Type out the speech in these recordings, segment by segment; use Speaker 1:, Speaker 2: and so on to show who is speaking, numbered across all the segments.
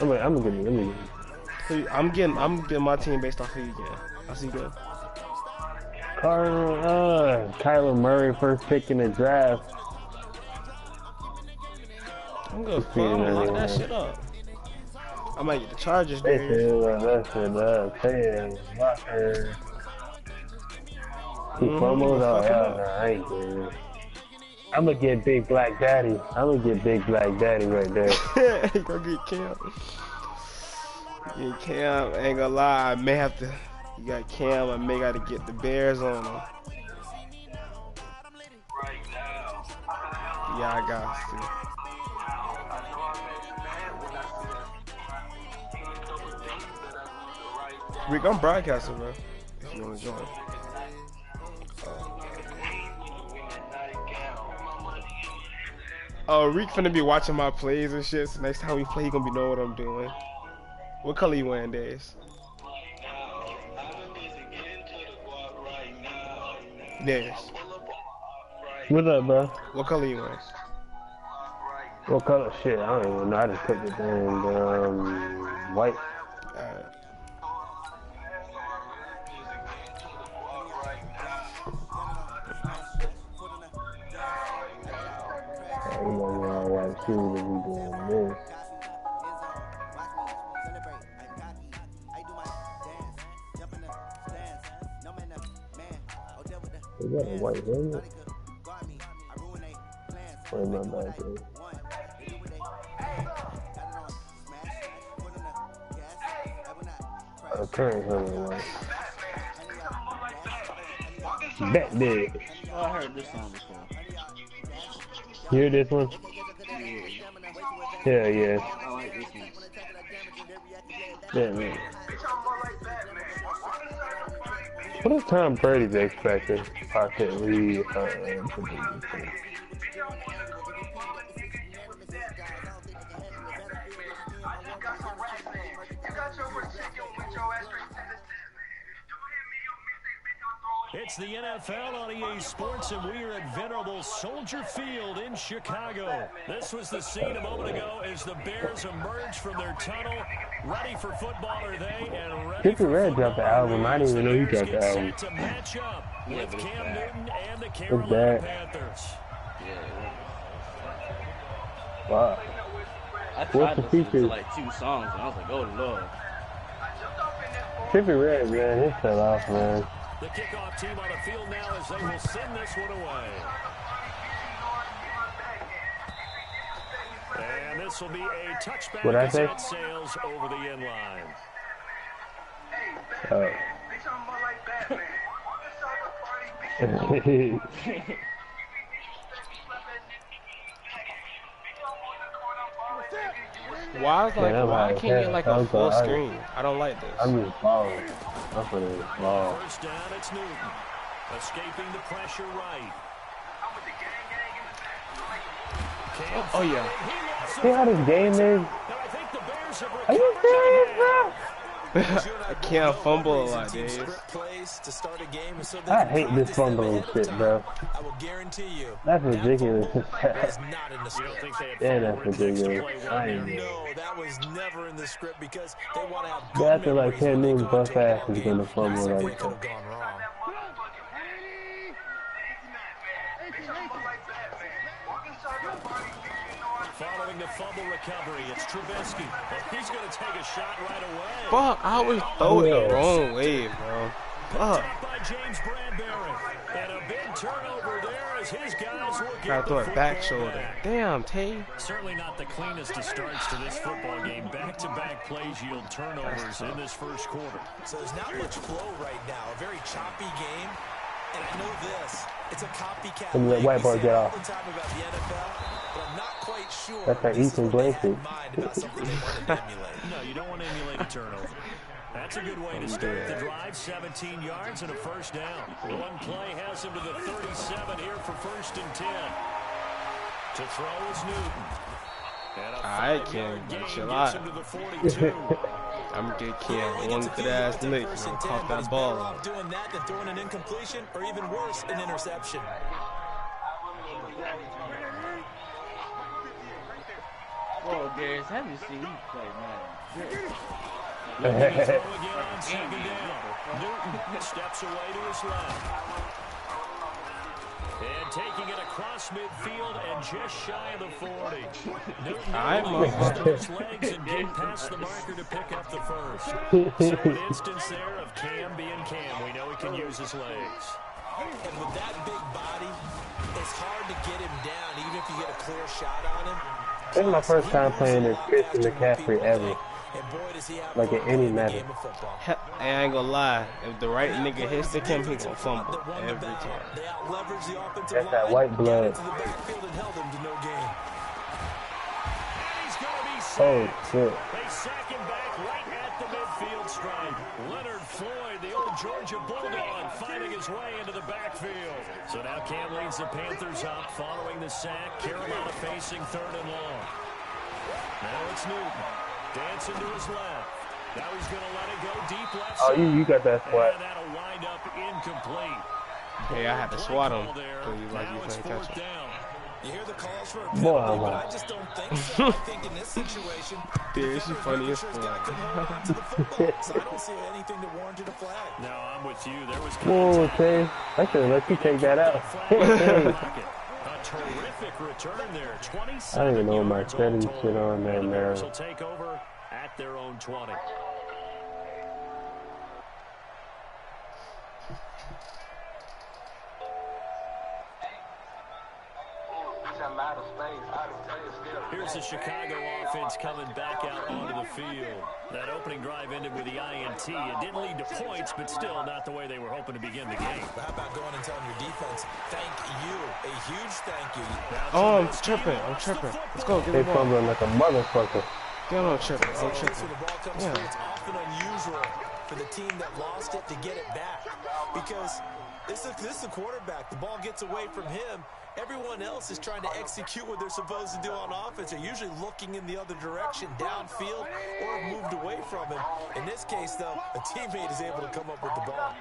Speaker 1: I'm gonna get it.
Speaker 2: I'm getting my team based off who you get. I see good.
Speaker 1: Kyler Murray first pick in the draft.
Speaker 2: I'm gonna lock that shit up. I might get the Chargers,
Speaker 1: They
Speaker 2: dude.
Speaker 1: said that shit up. Hey, locker. He fumbled. Oh hell no, I ain't good. I'm gonna get Big Black Daddy. I'm gonna get Big Black Daddy right there.
Speaker 2: Go get Cam. Get Cam. Ain't gonna lie, I may have to. You got Cam. I may gotta get the Bears on him. Yeah, I got to. Rick, I'm broadcasting, bro. If you wanna join. Oh, Rick finna be watching my plays and shit. So next time we play, he gonna be knowing what I'm doing. What color you wearing, Days? Days.
Speaker 1: What's up, bro?
Speaker 2: What color you wearing?
Speaker 1: What color? Shit, I don't even know. I just put it in white. You know, white shoes and we doing this. Is that a white helmet? Wait, my bad, dude. A current helmet, white. That big.
Speaker 3: Oh, I heard this song before.
Speaker 1: You hear this one? Yeah, yeah.
Speaker 3: I like this one.
Speaker 1: Yeah, man. What is Tom Brady's expected? I could read.
Speaker 4: It's the NFL on EA Sports, and we are at venerable Soldier Field in Chicago. This was the scene a moment ago as the Bears emerged from their tunnel. Ready for football are they, and ready for
Speaker 1: Red dropped the album. I didn't even know he dropped the album.
Speaker 4: to match up with Cam Newton and the Carolina Panthers.
Speaker 1: Wow.
Speaker 3: I tried to listen to like 2 songs, and I was like, oh, Lord.
Speaker 1: Trippie Redd, man, he fell off, man.
Speaker 4: The kickoff team on the field now as they will send this one away. And this will be a touchback as that sails over the end line.
Speaker 2: Why can't you get like a full screen? I don't like this.
Speaker 1: I'm just balling. I'm putting it ball.
Speaker 4: First down, it's Newton. Escaping the pressure right.
Speaker 2: Oh yeah.
Speaker 1: See how this game is? Are you serious, bro?
Speaker 2: I can't fumble a lot, Dave.
Speaker 1: I hate this fumbling shit, bro. That's ridiculous. Yeah, that's ridiculous. I ain't
Speaker 5: No, that was never in the script because they want to have
Speaker 1: good. That's like Cam Newton bust ass is gonna fumble like that.
Speaker 4: Following the fumble recovery, it's Trubisky. He's going to take a shot right away.
Speaker 2: Fuck, I always throw it the wrong way, bro. Fuck.
Speaker 4: By James Bradbury. And a big turnover there as his guys will get
Speaker 2: gotta throw it back shoulder. Damn, Tay.
Speaker 4: Certainly not the cleanest of starts to this football game. Back-to-back plays yield turnovers in this first quarter.
Speaker 5: So there's not much flow right now. A very choppy game. And I know this. It's a copycat.
Speaker 1: And let white boy get off.
Speaker 5: All the time about the NFL, but I'm not quite sure.
Speaker 1: That's that Ethan Blanchard.
Speaker 4: No, you don't want to emulate a turnover. That's a good way to start the drive. 17 yards and a first down. One play has him to the 37 here for 1st and 10. To throw is Newton.
Speaker 2: I can't chill out. I'm gonna get Cam one good ass lick and caught that ball.
Speaker 5: Doing that than throwing an incompletion or even worse, an interception.
Speaker 3: Oh, Darius, have you seen him play, man?
Speaker 4: Again on second down. Newton steps away to his left. And taking it across midfield and just shy of the 40. Newton used those legs and get past the marker to pick up the first. So an instance there of Cam being Cam. We know he can use his legs.
Speaker 5: And with that big body, it's hard to get him down, even if you get a clear shot on him.
Speaker 1: This is my first time playing as Christian McCaffrey ever. Like in any matter.
Speaker 2: I ain't gonna lie. If the right nigga hits the him, he gonna fumble every time.
Speaker 1: That's that white blood. Oh shit.
Speaker 4: They sack him back right at the midfield stripe. Leonard Floyd, the old Georgia Bulldog, finding his way into the backfield. So now Cam leads the Panthers up following the sack. Carolina facing 3rd and long. Now it's Newton. Dancing to his left. Now he's going to let it go deep left side.
Speaker 1: Oh, you got that swat.
Speaker 4: And that'll wind up incomplete.
Speaker 2: Hey, I had to swat him. So you like you playing catch him.
Speaker 5: You hear the calls for a penalty, but I just don't think so. I think in this situation,
Speaker 2: dude, she's funny as fuck.
Speaker 5: So I don't see anything to warrant a flag.
Speaker 4: No, I'm with you. There was
Speaker 1: whoa, Tay. I should have let you take that out.
Speaker 4: A terrific return there. 27
Speaker 1: I don't even know my
Speaker 4: yards
Speaker 1: settings
Speaker 4: all
Speaker 1: shit on there,
Speaker 4: told. And the Bears
Speaker 1: man.
Speaker 4: will take over at their own 20. Here's the Chicago offense coming back out onto the field. That opening drive ended with the INT. It didn't lead to points, but still not the way they were hoping to begin the game.
Speaker 5: How about going and telling your defense, thank you, a huge thank you.
Speaker 2: Oh, I'm tripping. Let's go, get
Speaker 1: They
Speaker 2: the ball.
Speaker 1: fumbling like a motherfucker.
Speaker 2: Get on tripping.
Speaker 5: So the ball comes through, it's often unusual for the team that lost it to get it back. Because this is the quarterback. The ball gets away from him. Everyone else is trying to execute what they're supposed to do on offense. They're usually looking in the other direction, downfield, or have moved away from him. In this case, though, a teammate is able to come up with the ball.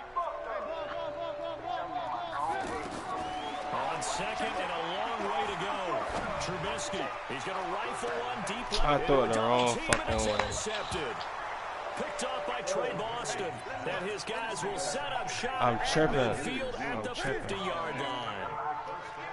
Speaker 4: On second and a long way to go. Trubisky, he's going to rifle one deep.
Speaker 2: I threw it the wrong fucking way.
Speaker 4: Intercepted. Picked off by Trey Boston. And his guys will set up shop.
Speaker 2: I'm tripping.
Speaker 4: Midfield at the 50-yard line.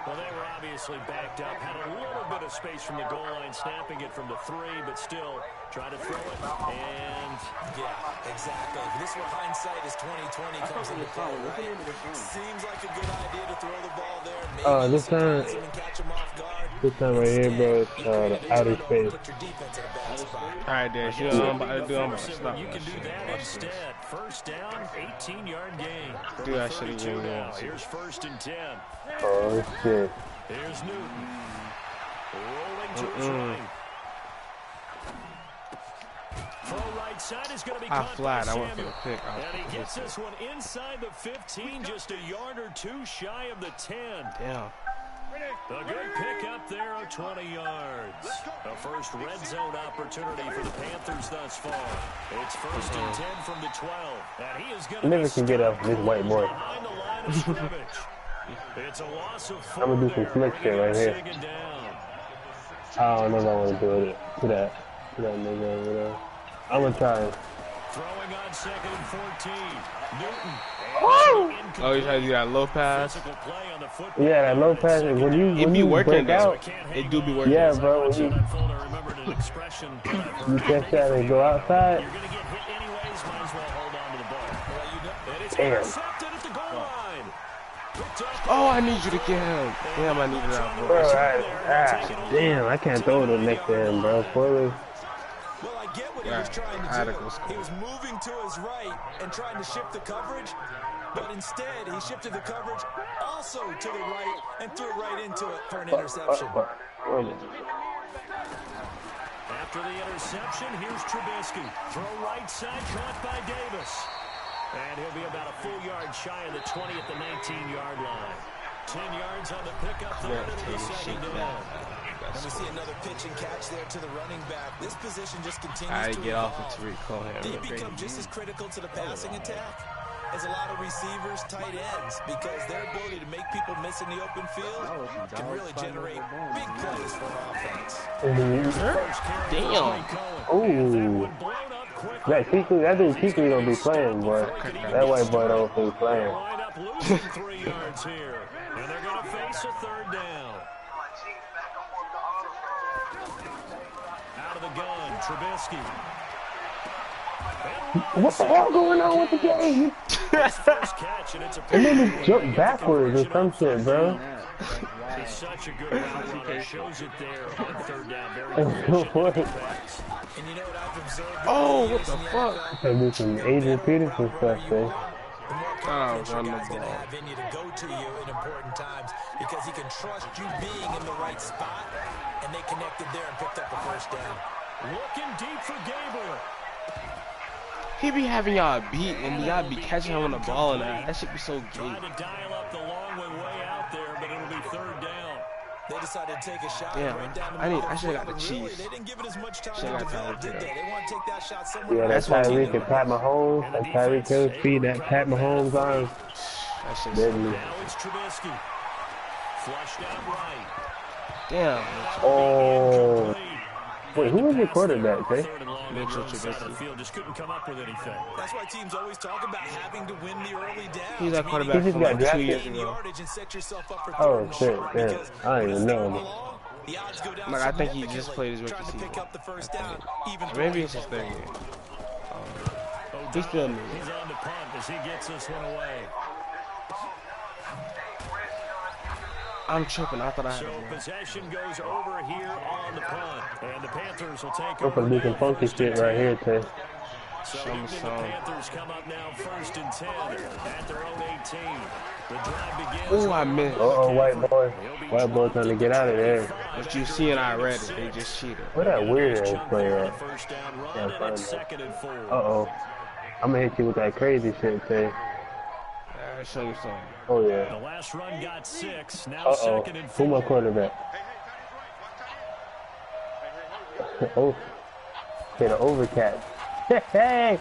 Speaker 4: Well, they were obviously backed up, had a little bit of space from the goal line, snapping it from the 3, but still trying to throw it. And
Speaker 5: yeah, exactly. This is where hindsight is 2020 comes into play, right? Seems like a good idea to throw the ball there. Maybe
Speaker 1: This time,
Speaker 5: catch him off guard.
Speaker 1: this time right here, bro, it's the outer space.
Speaker 5: Put your defense in a bad spot.
Speaker 2: All right, Darius, you know what I'm about to do? I'm about to stop
Speaker 4: you
Speaker 2: that
Speaker 4: can do
Speaker 2: shit.
Speaker 4: that
Speaker 2: Watch
Speaker 4: instead.
Speaker 2: this.
Speaker 4: First down, 18-yard gain.
Speaker 2: Do that shit
Speaker 4: 32
Speaker 2: again,
Speaker 4: now.
Speaker 2: yeah.
Speaker 4: Here's 1st and 10.
Speaker 1: Oh, shit.
Speaker 4: Here's Newton. Rolling to his right. Throw right side is going to be caught
Speaker 2: flat.
Speaker 4: by
Speaker 2: I went for
Speaker 4: Samuel.
Speaker 2: the pick.
Speaker 4: And he gets this one inside the 15, just a yard or 2 shy of the 10.
Speaker 2: Damn.
Speaker 4: A good pick up there of 20 yards. The first red zone opportunity for the Panthers thus far. It's 1st and 10 from the 12. And he is going to
Speaker 1: Never can get up this white boy.
Speaker 4: behind the line of scrimmage. It's a loss of 4.
Speaker 1: I'm gonna do some slick shit right here. I don't know if I want to do it. To that nigga over there. I'm gonna try it.
Speaker 4: Throwing on 2nd and 14. Newton.
Speaker 2: Oh, you try to do that low pass?
Speaker 1: Yeah, that low pass. When you break out,
Speaker 2: it do be working.
Speaker 1: Yeah, bro. When you catch that and go outside.
Speaker 4: You're gonna get hit anyways. Might as well hold on to the ball. And it's
Speaker 1: Damn.
Speaker 4: intercepted at the goal line.
Speaker 2: Oh, I need you to get him. Damn, I needed that, bro.
Speaker 1: Bro, damn, I can't throw it next to him, bro. Spoilers.
Speaker 5: Well, I get what he was trying to do. He was moving to his right and trying to shift the coverage, but instead he shifted the coverage also to the right and threw right into it for an interception.
Speaker 4: After the interception, here's Trubisky. Throw right side, caught by Davis. And he'll be about a full yard shy of the 20 at the 19-yard line. 10 yards on the pickup there to the 2nd down.
Speaker 5: And we see another pitch and catch there to the running back. This position just continues to
Speaker 2: get off of Tariq Cohen.
Speaker 5: They become just as critical to the passing attack as a lot of receivers, tight ends, because their ability to make people miss in the open field can really generate big plays for an offense.
Speaker 2: Damn.
Speaker 1: Ooh. That dude Kuechly don't be playing, boy. That white boy don't be playing.
Speaker 4: Losing 3 yards here, and they're going to face a third down. Out of the gun, Trubisky.
Speaker 1: What the hell going on with the game? It made me jump backwards or some shit, bro.
Speaker 4: He's such a good route runner. Shows it there on third down. Very good.
Speaker 5: And you know what I've observed?
Speaker 2: Oh, what the fuck?
Speaker 1: I do some Adrian Peterson stuff, man.
Speaker 2: Oh, run the
Speaker 5: Guy's gonna
Speaker 2: ball.
Speaker 5: have in you to go to you in important times because he can trust you being in the right spot, and they connected there and picked up a first down.
Speaker 4: Looking deep for Gabriel.
Speaker 2: He be having y'all beat and y'all be catching him on the ball and that should be so gay.
Speaker 4: Trying to dial up the long way out there, but it'll be third down.
Speaker 5: They decided to take a shot right down the
Speaker 2: I should have got the
Speaker 5: really,
Speaker 2: cheese.
Speaker 5: they didn't give it as much time
Speaker 2: Should've
Speaker 5: to
Speaker 2: got
Speaker 5: develop, did
Speaker 2: Tyreek.
Speaker 5: they? They want to take that shot somewhere.
Speaker 1: Yeah, that Tyreek and Pat Mahomes, that Tyreek Hill's feet, that Pat Mahomes arms.
Speaker 2: That shit's
Speaker 1: Deadly.
Speaker 4: Now it's Trubisky. Flushed out right.
Speaker 2: damn.
Speaker 1: Oh. Wait, who was your quarterback, Jay?
Speaker 4: Third and long,
Speaker 2: Mitchell
Speaker 4: on the side of the
Speaker 2: Trubisky.
Speaker 4: field, just couldn't come up with anything.
Speaker 5: That's why teams always talk about having to win the early downs.
Speaker 2: He's our
Speaker 5: meaning
Speaker 2: quarterback
Speaker 1: He
Speaker 2: from
Speaker 1: just
Speaker 2: like
Speaker 1: got
Speaker 2: 2 years
Speaker 5: gain
Speaker 2: ago.
Speaker 5: yardage and set yourself up for
Speaker 1: Oh,
Speaker 5: third and
Speaker 1: shit,
Speaker 5: short,
Speaker 1: yeah.
Speaker 5: because
Speaker 1: I don't even
Speaker 5: with
Speaker 1: know.
Speaker 5: second along, the odds go down
Speaker 2: Like, I think he just
Speaker 5: significantly
Speaker 2: played his rookie
Speaker 5: trying to
Speaker 2: season.
Speaker 5: pick up the first down, even
Speaker 2: Maybe it's his third year. He's still new.
Speaker 4: He's on the punt as he gets this one away.
Speaker 2: I'm tripping. I thought I had
Speaker 4: So
Speaker 2: it.
Speaker 4: possession goes over here on the punt, and the Panthers will take
Speaker 1: I'm
Speaker 4: over.
Speaker 1: gonna do some funky shit right here, Tay.
Speaker 4: So
Speaker 2: Some
Speaker 4: the
Speaker 2: song.
Speaker 4: Panthers come up now first and 10 at their own 18. The drive begins.
Speaker 2: Oh, I missed.
Speaker 1: Uh-oh, white boy. White boy trying to get out of there.
Speaker 2: But you see and I read it. They just cheated.
Speaker 1: Where that weird ass player at?
Speaker 4: First down run,
Speaker 1: Yeah,
Speaker 4: and
Speaker 1: find
Speaker 4: it's
Speaker 1: it.
Speaker 4: second and 4.
Speaker 1: Uh-oh. I'm gonna hit you with that crazy shit, Tay.
Speaker 2: Show you something.
Speaker 1: Oh,
Speaker 4: The
Speaker 1: yeah.
Speaker 4: last run got 6. Now
Speaker 1: Uh-oh.
Speaker 4: second and
Speaker 1: Who
Speaker 4: 4.
Speaker 1: my quarterback? Oh. Hit an overcatch. Hey!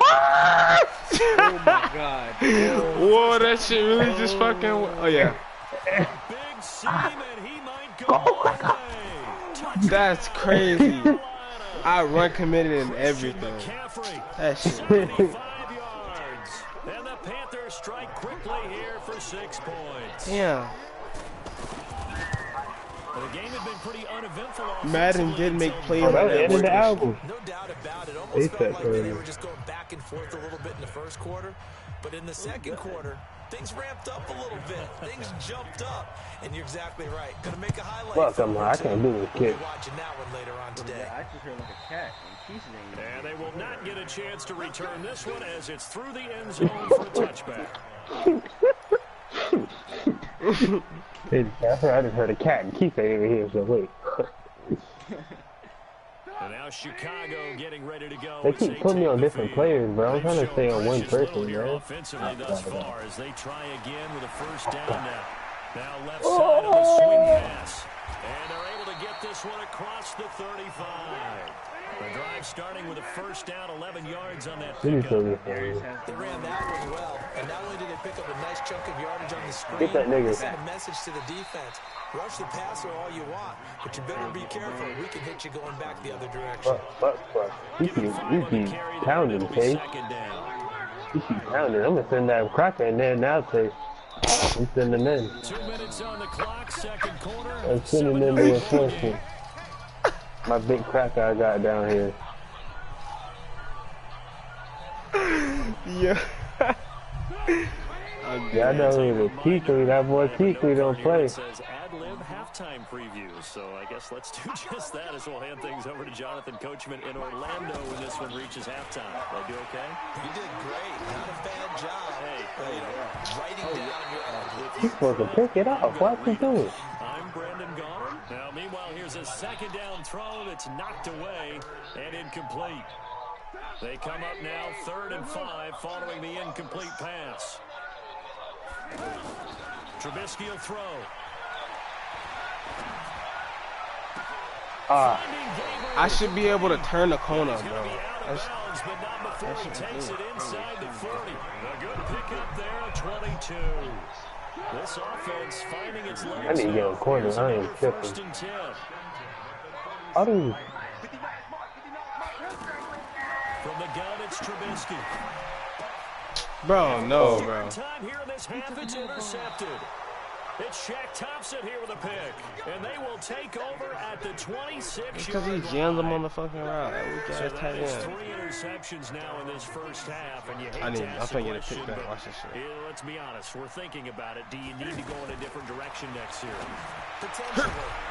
Speaker 3: Oh my god.
Speaker 2: Whoa, that shit really just fucking. Oh, yeah.
Speaker 4: Big seam, and he might go all the way.
Speaker 2: That's crazy. I run committed and everything.
Speaker 4: McCaffrey,
Speaker 2: That shit.
Speaker 4: 75 yards. And the Panthers strike quickly here for 6 points.
Speaker 2: Damn.
Speaker 4: Well, the game had been pretty uneventful.
Speaker 2: Madden did make plays
Speaker 1: Oh,
Speaker 2: like
Speaker 1: that was the
Speaker 2: that.
Speaker 1: end of the
Speaker 2: work.
Speaker 1: album.
Speaker 5: No doubt about it.
Speaker 1: They
Speaker 5: Almost felt
Speaker 1: said
Speaker 5: like they
Speaker 1: earlier.
Speaker 5: were just going back and forth a little bit in the first quarter. But in the second quarter, things ramped up a little bit. Things jumped up. And you're exactly right. Going to make a highlight.
Speaker 1: Fuck, I can't do this
Speaker 5: We'll
Speaker 1: kid.
Speaker 5: be watching that one later on today.
Speaker 3: I just heard like a cat and pieces ain't
Speaker 4: And they will not get a chance to return this one as it's through the end zone for a touchback.
Speaker 1: I just heard a cat and Keith over here, so wait.
Speaker 4: And now Chicago getting ready to go.
Speaker 1: They
Speaker 4: It's
Speaker 1: keep putting me
Speaker 4: 18
Speaker 1: on
Speaker 4: to
Speaker 1: different
Speaker 4: feed.
Speaker 1: players, bro. I'm trying to stay on one
Speaker 4: Precious
Speaker 1: person,
Speaker 4: load here
Speaker 1: man.
Speaker 4: offensively thus far as they try again with a first down now. Now left side of the swing pass. And they're able to get this one across the 35. The drive starting with a first down, 11 yards on that
Speaker 1: Let me
Speaker 4: pickup.
Speaker 1: show you
Speaker 5: They
Speaker 1: something.
Speaker 5: ran that one well, and not only did they pick up a nice chunk of yardage on the screen,
Speaker 1: Get that nigga.
Speaker 5: they sent a message to the defense. Rush the passer all you want, but you better be careful. We can hit you going back the other direction.
Speaker 1: Fuck. You keep pounding, Tay.
Speaker 4: Second down.
Speaker 1: You keep pounding. I'm gonna send that cracker in there now, Tay. I'm sending in.
Speaker 4: 2 minutes on the clock, second quarter.
Speaker 1: I'm sending in the enforcement. My big cracker I got down here.
Speaker 2: Yeah.
Speaker 1: Yeah, I know it was Keekly. That boy Keekly don't play.
Speaker 4: It says ad-lib halftime preview, so I guess let's do just that as we'll hand things over to Jonathan Coachman in Orlando when this one reaches halftime. Did I do okay?
Speaker 5: You did great. Not a bad job.
Speaker 4: Hey,
Speaker 5: Writing down your ad-libs.
Speaker 1: He's supposed to pick it up. What's he doing?
Speaker 4: I'm Brandon Gaughan. Now, meanwhile, here's a second down throw that's knocked away and incomplete. They come up now 3rd and 5 following the incomplete pass. Trubisky will throw.
Speaker 2: I should be able to turn the corner, bro.
Speaker 4: bounds, but not before he takes it inside the 40. A good pickup there at 22. This offense finding its legs.
Speaker 1: I need to get a corner. I ain't tripping.
Speaker 4: First and 10.
Speaker 1: How do you?
Speaker 4: From the gun, it's Trubisky.
Speaker 2: Bro, no, bro.
Speaker 4: Time here in this half, it's intercepted. It's Shaq Thompson here with a pick, and they will take over at the 26.
Speaker 2: Because he jammed them on the fucking route.
Speaker 4: So that is 3 interceptions now in this first half, and you hate
Speaker 2: I'm
Speaker 4: to ask the
Speaker 2: finna get a
Speaker 4: question,
Speaker 2: pick back.
Speaker 4: but
Speaker 2: Watch this shit.
Speaker 4: let's be honest, we're thinking about it. Do you need to go in a different direction next year?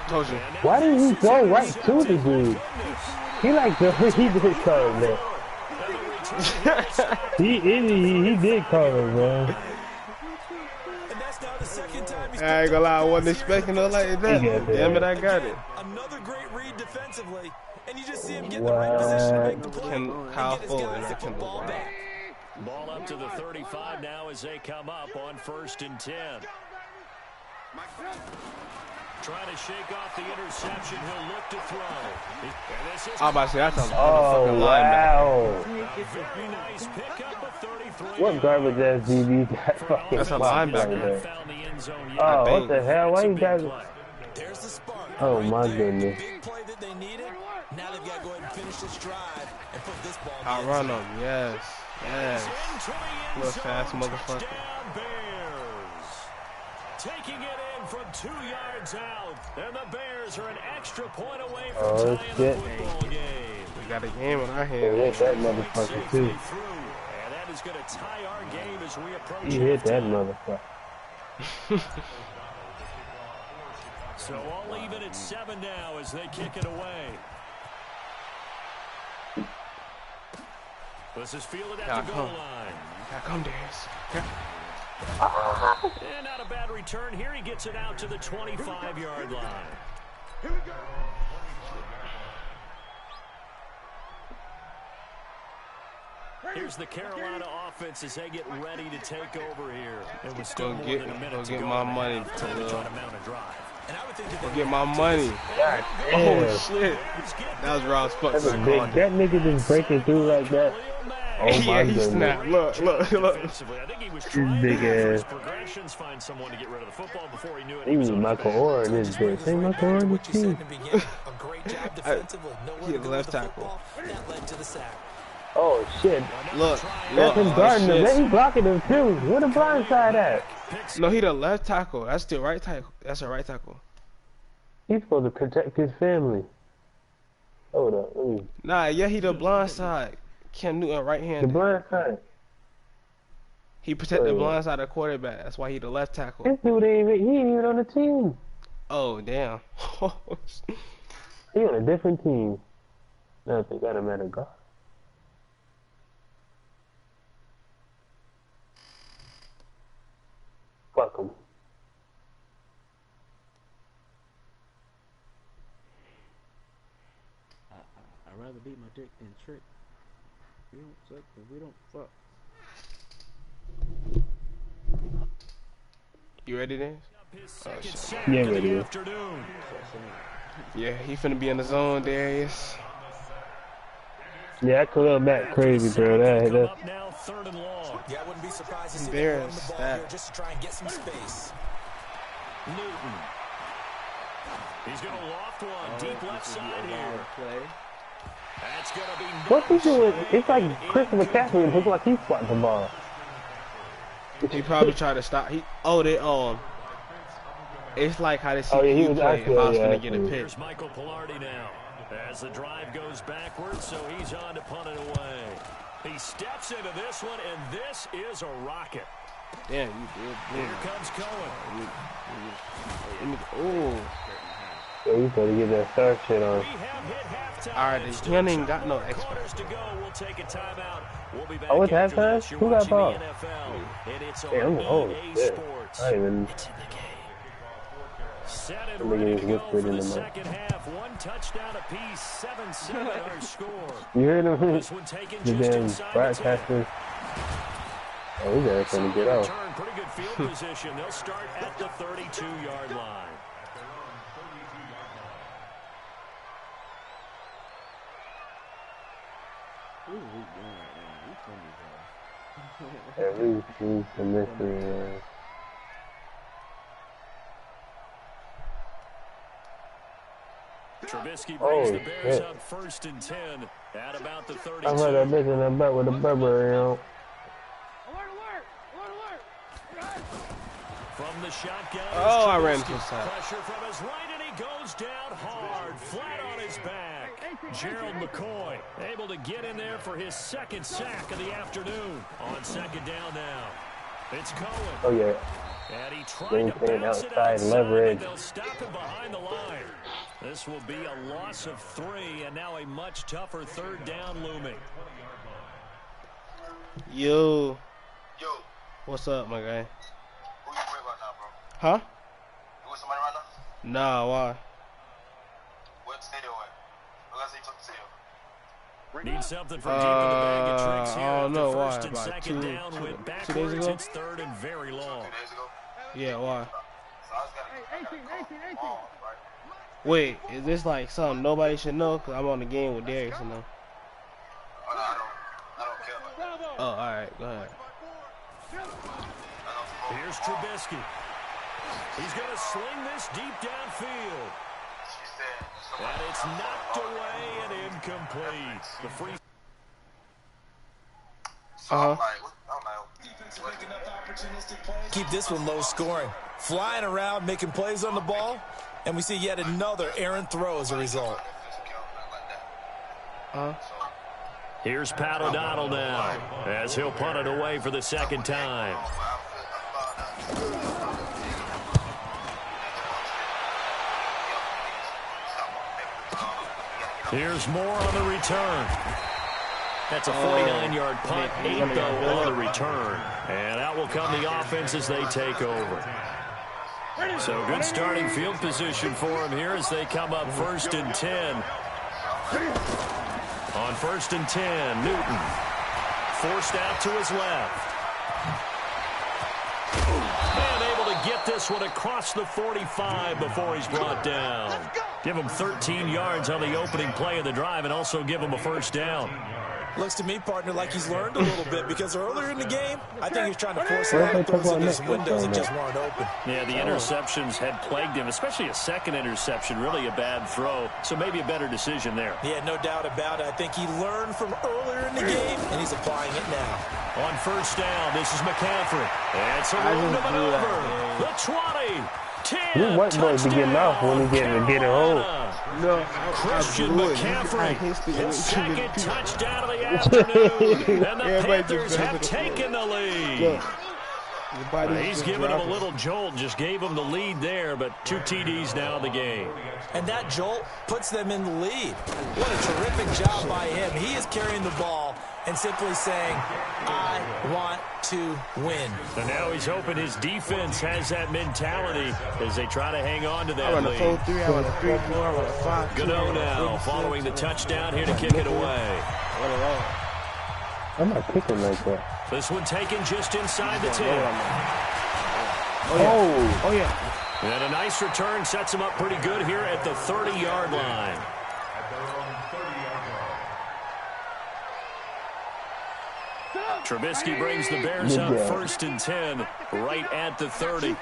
Speaker 2: Told you.
Speaker 1: Why did he go right to the dude? He like the he did call it, man. he did call it, man.
Speaker 2: I ain't gonna lie, I wasn't expecting it like that. Damn it, I got it.
Speaker 5: Another great read defensively, and you just see him get in the right position to make the play.
Speaker 2: Kyle Fuller, I can
Speaker 4: Ball up to the 35 now as they come up on 1st and 10. Trying to shake off the interception. He'll look to throw.
Speaker 2: I'm about to say, that's a
Speaker 1: Oh,
Speaker 2: motherfucking
Speaker 1: wow.
Speaker 4: Very nice pickup of 33.
Speaker 1: What garbage ass DB that fucking
Speaker 2: That's a
Speaker 1: blocked right
Speaker 2: linebacker.
Speaker 1: there?
Speaker 4: Found the end zone.
Speaker 1: Oh, what the hell? Why you guys?
Speaker 5: There's the spark.
Speaker 1: Oh my goodness.
Speaker 5: Big play that they needed. Now they've got to go ahead and finish this drive and put this ball in the
Speaker 2: I'll
Speaker 5: end
Speaker 2: run
Speaker 5: zone.
Speaker 2: them, yes. Yes. Little fast motherfucker.
Speaker 4: Touchdown Bears. Taking it in from 2 yards out. And the Bears are an extra point away from tying the football game.
Speaker 2: We got a game in our
Speaker 1: He
Speaker 2: hands.
Speaker 1: hit that motherfucker too.
Speaker 4: And that is going to tie our game as we approach.
Speaker 1: He hit that motherfucker.
Speaker 4: So all even at 7 now as they kick it away. This is fielded at the goal line.
Speaker 2: Here come Darius.
Speaker 4: And not a bad return here. He gets it out to the 25-yard line.
Speaker 6: Here we go.
Speaker 4: Here's the Carolina offense as they get ready to take over here. It was still
Speaker 2: Go
Speaker 4: more
Speaker 2: get,
Speaker 4: than a minute
Speaker 2: go
Speaker 4: to
Speaker 2: get
Speaker 4: go
Speaker 2: my
Speaker 4: in that
Speaker 2: money,
Speaker 4: half time to try
Speaker 2: Khalil.
Speaker 4: to mount a drive.
Speaker 5: And I would think that
Speaker 2: Go
Speaker 5: they
Speaker 2: get my money.
Speaker 1: God
Speaker 2: Oh
Speaker 1: damn.
Speaker 2: shit. That was raw as fuck.
Speaker 1: That's
Speaker 2: So
Speaker 1: a
Speaker 2: I
Speaker 1: big.
Speaker 2: called it.
Speaker 1: That nigga just breaking through like that. Oh my
Speaker 2: Yeah, he
Speaker 1: goodness.
Speaker 2: snapped. Look, look, look.
Speaker 4: Defensively, I think he was trying
Speaker 1: Big
Speaker 4: to go for his
Speaker 1: ass.
Speaker 4: progressions, find someone to get rid of the football before he knew it.
Speaker 1: He was Michael Orr in this bitch. Hey, Michael Orr in this
Speaker 5: what you said in
Speaker 1: team.
Speaker 5: the beginning. A great job defensively. Nowhere
Speaker 2: He
Speaker 5: to
Speaker 2: had
Speaker 5: go
Speaker 2: left
Speaker 5: with the
Speaker 2: tackle.
Speaker 5: football. That led to the sack.
Speaker 1: Oh shit.
Speaker 2: Look,
Speaker 1: That's
Speaker 2: look.
Speaker 1: him
Speaker 2: Oh,
Speaker 1: guarding him.
Speaker 2: shit.
Speaker 1: He blocking him too. Where the blind side at?
Speaker 2: No, he the left tackle. That's the right tackle. That's a right tackle.
Speaker 1: He's supposed to protect his family. Hold up. Let me.
Speaker 2: Nah, yeah, he the blind side. Cam Newton right
Speaker 1: The
Speaker 2: handed.
Speaker 1: blind side.
Speaker 2: He protect the blind side of the quarterback. That's why he the left tackle.
Speaker 1: This dude ain't even on the team.
Speaker 2: Oh damn.
Speaker 1: He on a different team. Nothing. Got him at a guard. Fuck him.
Speaker 3: I'd rather beat my dick than trick. We don't suck, but we don't fuck.
Speaker 2: You ready then?
Speaker 4: Oh,
Speaker 1: Yeah, ready.
Speaker 2: Yeah, he finna be in the zone, Darius.
Speaker 1: Yeah, I Khalil Mack crazy, bro. That.
Speaker 4: Now 3rd and long.
Speaker 5: Yeah, I wouldn't be surprised to see them
Speaker 2: There's
Speaker 5: run the ball
Speaker 2: that.
Speaker 5: here just to try and get some space.
Speaker 4: Newton. He's going to loft one deep left side here. That's going to be.
Speaker 1: What's he doing? It's like Christopher McCaffrey. It looks like he's spotting the ball.
Speaker 2: He probably tried to stop. It's like how they see
Speaker 1: Oh, yeah, he
Speaker 2: you
Speaker 1: was
Speaker 2: play. If I was
Speaker 1: actually,
Speaker 2: finna get a pick.
Speaker 4: Here's Michael Pilardi now. As the drive goes backwards, so he's on to punt it away. He steps into this one, and this is a rocket.
Speaker 2: Damn, you did.
Speaker 4: Here comes Cohen.
Speaker 2: Ooh.
Speaker 1: So he's supposed to get that star shit on.
Speaker 4: We have hit halftime.
Speaker 2: Alright,
Speaker 4: It's
Speaker 2: he ain't
Speaker 4: still
Speaker 2: got no
Speaker 4: 7
Speaker 2: expert.
Speaker 4: quarters to go. We'll take a timeout. We'll be back
Speaker 1: Oh, it's
Speaker 4: after
Speaker 1: halftime?
Speaker 4: this. You're
Speaker 1: Who got
Speaker 4: watching
Speaker 1: ball?
Speaker 4: the NFL, and it's on
Speaker 1: Damn, oh
Speaker 4: EA
Speaker 1: shit.
Speaker 4: Sports.
Speaker 1: I even.
Speaker 4: Set and
Speaker 1: Let me
Speaker 4: ready
Speaker 1: get
Speaker 4: to
Speaker 1: his
Speaker 4: go
Speaker 1: whispered
Speaker 4: for
Speaker 1: in
Speaker 4: the
Speaker 1: the mic.
Speaker 4: second half. One touchdown apiece, 7-7 our score.
Speaker 1: You heard him?
Speaker 4: This one taken
Speaker 1: The
Speaker 4: just
Speaker 1: damn
Speaker 4: inside the 10.
Speaker 1: broadcaster. Oh, he's there trying to get out.
Speaker 4: Return, pretty good field position. They'll start at the 32-yard line.
Speaker 3: Who's we doing right now? We funny,
Speaker 1: At least he's the mystery.
Speaker 4: Trubisky brings the Bears up 1st and 10 at about the 32.
Speaker 1: I heard that bitch in the back with the Burberry on.
Speaker 4: From the shotgun.
Speaker 2: Oh, I ran into that.
Speaker 4: Pressure from his right, and he goes down hard, flat on his back. Gerald McCoy able to get in there for his 2nd sack of the afternoon. On 2nd down now. It's Cohen.
Speaker 1: Oh, yeah.
Speaker 4: And he tried to bounce it outside, leverage. They'll stop him behind the line. This will be a loss of 3, and now a much tougher 3rd down looming.
Speaker 2: Yo.
Speaker 6: Yo.
Speaker 2: What's up, my guy?
Speaker 6: Who you with right now, bro?
Speaker 2: Huh?
Speaker 6: You with somebody right now?
Speaker 2: Nah, why?
Speaker 6: What stadium at? Look, I say you took the stadium.
Speaker 4: Need something from deep in the bag of tricks here.
Speaker 2: I don't know why.
Speaker 4: 1st and
Speaker 2: About
Speaker 4: 2nd down with
Speaker 2: 2 days
Speaker 4: backwards.
Speaker 2: ago?
Speaker 4: It's 3rd and very long.
Speaker 6: 2 days ago?
Speaker 2: Yeah, why?
Speaker 6: So I just gotta call right?
Speaker 2: Wait, is this like something nobody should know? Cause I'm on the game with Darius, you know.
Speaker 6: Oh, no, I don't care about that.
Speaker 2: Oh, alright, go ahead.
Speaker 4: Here's Trubisky. He's going to sling this deep downfield. And it's knocked away and incomplete. The free.
Speaker 5: Keep this one low scoring. Flying around, making plays on the ball. And we see yet another errant throw as a result.
Speaker 4: Here's Pat O'Donnell now as he'll punt it away for the 2nd time. Here's Moore on the return. That's a 49-yard punt, 8 though on the return. And out will come the offense as they take over. So good starting field position for him here as they come up 1st and 10. On 1st and 10, Newton forced out to his left. And able to get this one across the 45 before he's brought down. Give him 13 yards on the opening play of the drive and also give him a 1st down.
Speaker 5: Looks to me, partner, like he's learned a little bit because earlier in the game, I think he was trying to force a lot of throws into his windows that just weren't open.
Speaker 4: Yeah, the interceptions had plagued him, especially a 2nd interception, really a bad throw. So maybe a better decision there.
Speaker 5: Yeah, no doubt about it. I think he learned from earlier in the game, and he's applying it now.
Speaker 4: On 1st down, this is McCaffrey. And it's a room to maneuver. The 20. 10,
Speaker 1: you white boys be getting off when he get a hold.
Speaker 2: No,
Speaker 4: Christian McCaffrey, his 2nd touchdown of the afternoon, and the Panthers have taken the lead. He's given him a little jolt, just gave him the lead there, but 2 TDs now in the game.
Speaker 5: And that jolt puts them in the lead. What a terrific job by him. He is carrying the ball and simply saying, I want to win.
Speaker 4: And now he's hoping his defense has that mentality as they try to hang on to that lead.
Speaker 2: I want a 4-3, I want a 3-4, I want a 5-2.
Speaker 4: Gano now following the touchdown here to kick it away.
Speaker 1: I'm not kicking like that.
Speaker 4: This one taken just inside the 10.
Speaker 2: Oh, yeah.
Speaker 4: And a nice return sets him up pretty good here at the 30-yard line. Trubisky brings the Bears up 1st and 10 right at the 30.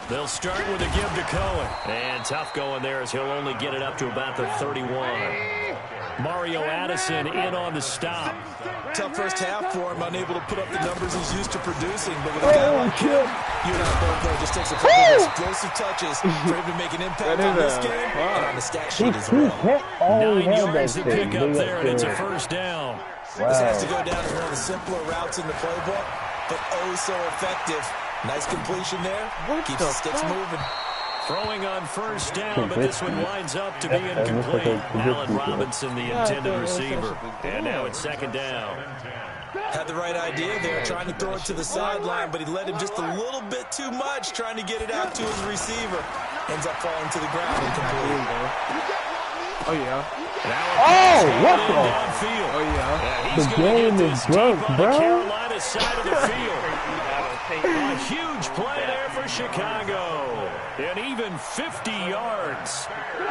Speaker 4: They'll start with a give to Cohen. And tough going there as he'll only get it up to about the 31. Mario Addison in on the stop.
Speaker 5: Tough first half for him, unable to put up the numbers he's used to producing. But with a guy like him, you and I both know it just takes a couple of explosive touches for him to make an impact on this game and on the stat sheet as well.
Speaker 4: 9 yards to pick up there, and it's a 1st down.
Speaker 1: Wow.
Speaker 5: This has to go down as one of the simpler routes in the playbook, but oh so effective. Nice completion there. Keeps the sticks moving.
Speaker 4: Throwing on 1st down, but this one winds up to be incomplete. Allen Robinson, the intended receiver. And now it's 2nd down.
Speaker 5: Had the right idea there, trying to throw it to the sideline, but he led him just a little bit too much, trying to get it out to his receiver. Ends up falling to the ground incomplete.
Speaker 2: Oh, yeah.
Speaker 1: Oh, what the?
Speaker 2: Oh, yeah.
Speaker 4: He's
Speaker 1: The game is broke, bro.
Speaker 4: Carolina side of the field. A huge play there for Chicago. And even 50 yards.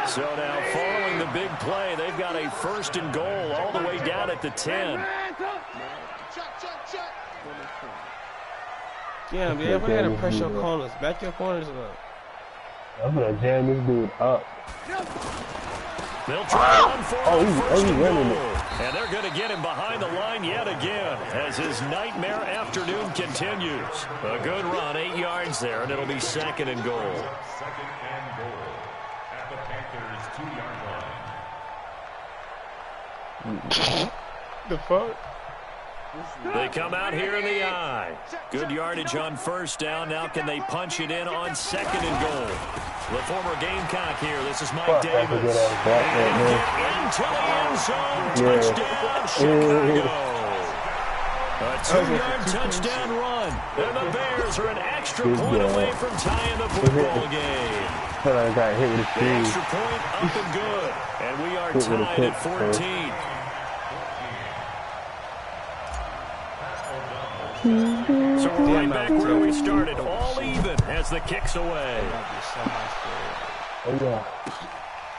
Speaker 4: So now following the big play, they've got a 1st and goal all the way down at the 10.
Speaker 2: Yeah, man, if I gotta press your corners, back your corners up.
Speaker 1: I'm gonna jam this dude up.
Speaker 4: They'll try one for
Speaker 1: he's running it.
Speaker 4: And they're going to get him behind the line yet again as his nightmare afternoon continues. A good run, 8 yards there, and it'll be 2nd and goal.
Speaker 7: 2nd and goal at the Panthers' 2-yard line.
Speaker 2: The fuck?
Speaker 4: They come out here in the eye. Good yardage on 1st down. Now can they punch it in on 2nd and goal? The former Gamecock here. This is Mike Davis. And get into the end zone. Touchdown, Chicago. A 2-yard touchdown run. And the Bears are an extra point away from tying the football game. The extra point up and good. And we are tied at 14. So we're right back where we started, all even as the kick's away.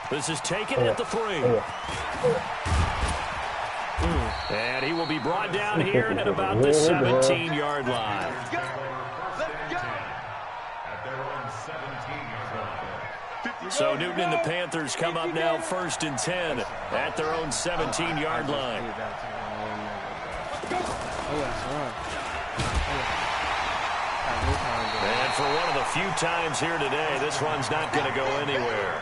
Speaker 4: This is taken at the 3. And he will be brought down here at about the 17-yard line. So Newton and the Panthers come up now 1st and 10 at their own 17-yard line. And for one of the few times here today, this one's not going to go anywhere.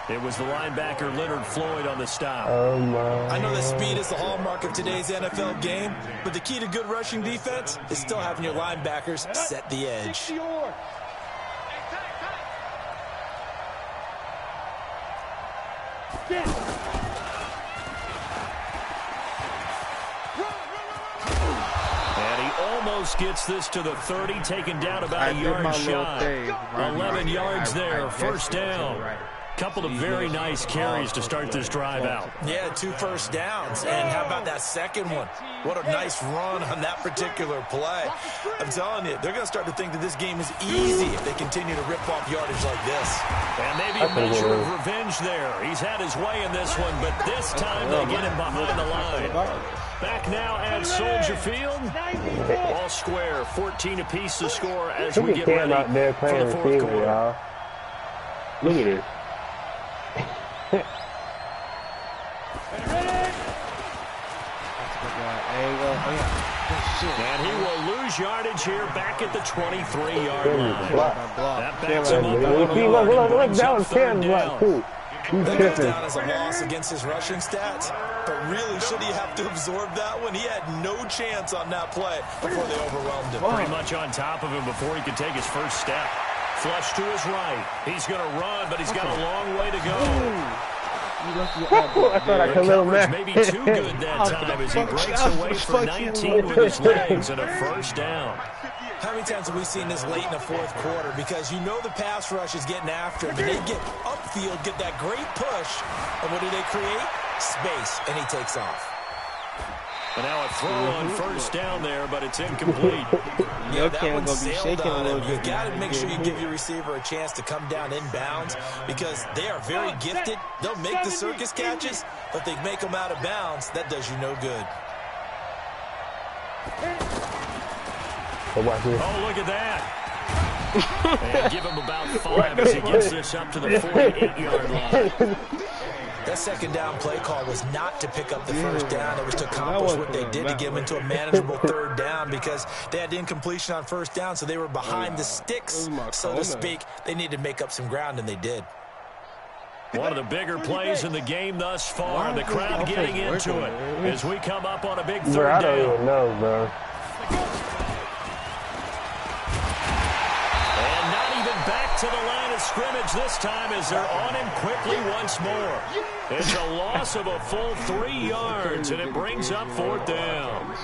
Speaker 4: It was the linebacker Leonard Floyd on the stop.
Speaker 5: I know that speed is the hallmark of today's NFL game, but the key to good rushing defense is still having your linebackers set the edge.
Speaker 4: Almost gets this to the 30, taken down about a yard shy. 11 yards there, 1st down. Couple of very nice carries to start this drive out.
Speaker 5: Yeah, 2 first downs. And how about that second one? What a nice run on that particular play. I'm telling you, they're going to start to think that this game is easy if they continue to rip off yardage like this.
Speaker 4: And maybe a measure of revenge there. He's had his way in this one, but this time they get him behind the line. Back now at Soldier Field. All square, 14 apiece to score as we get ready for the 4th quarter.
Speaker 1: Look at this.
Speaker 4: And he will lose yardage here back at the 23-yard line. That backs him up.
Speaker 1: That was 10 block, too.
Speaker 5: That goes down as a loss against his rushing stats, but really, should he have to absorb that one? He had no chance on that play before they overwhelmed him.
Speaker 4: Pretty much on top of him before he could take his first step. Flush to his right. He's going to run, but he's got a long way to go.
Speaker 1: I thought I could little man.
Speaker 4: Maybe too good that time as he breaks away for 19 with his legs and a 1st down.
Speaker 5: How many times have we seen this late in the 4th quarter? Because you know the pass rush is getting after him, and they get upfield, get that great push, and what do they create? Space, and he takes off.
Speaker 4: And now a throw on 1st down there, but it's incomplete.
Speaker 5: Yeah, that one's sailed on him. You've got to make sure you give your receiver a chance to come down inbounds because they are very gifted. They'll make the circus catches, but they make them out of bounds. That does you no good.
Speaker 4: Oh, look at that. And give him about 5 as he gets this up to the 48-yard line.
Speaker 5: That 2nd down play call was not to pick up the 1st down. It was to accomplish what they did to get them into a manageable 3rd down because they had incompletion on 1st down, so they were behind the sticks, so to speak. They needed to make up some ground, and they did.
Speaker 4: One of the bigger plays in the game thus far. The crowd getting into it as we come up on a big 3rd down.
Speaker 1: I don't even know, bro.
Speaker 4: To the line of scrimmage this time as they're on him quickly once more. It's a loss of a full 3 yards, and it brings up 4th down.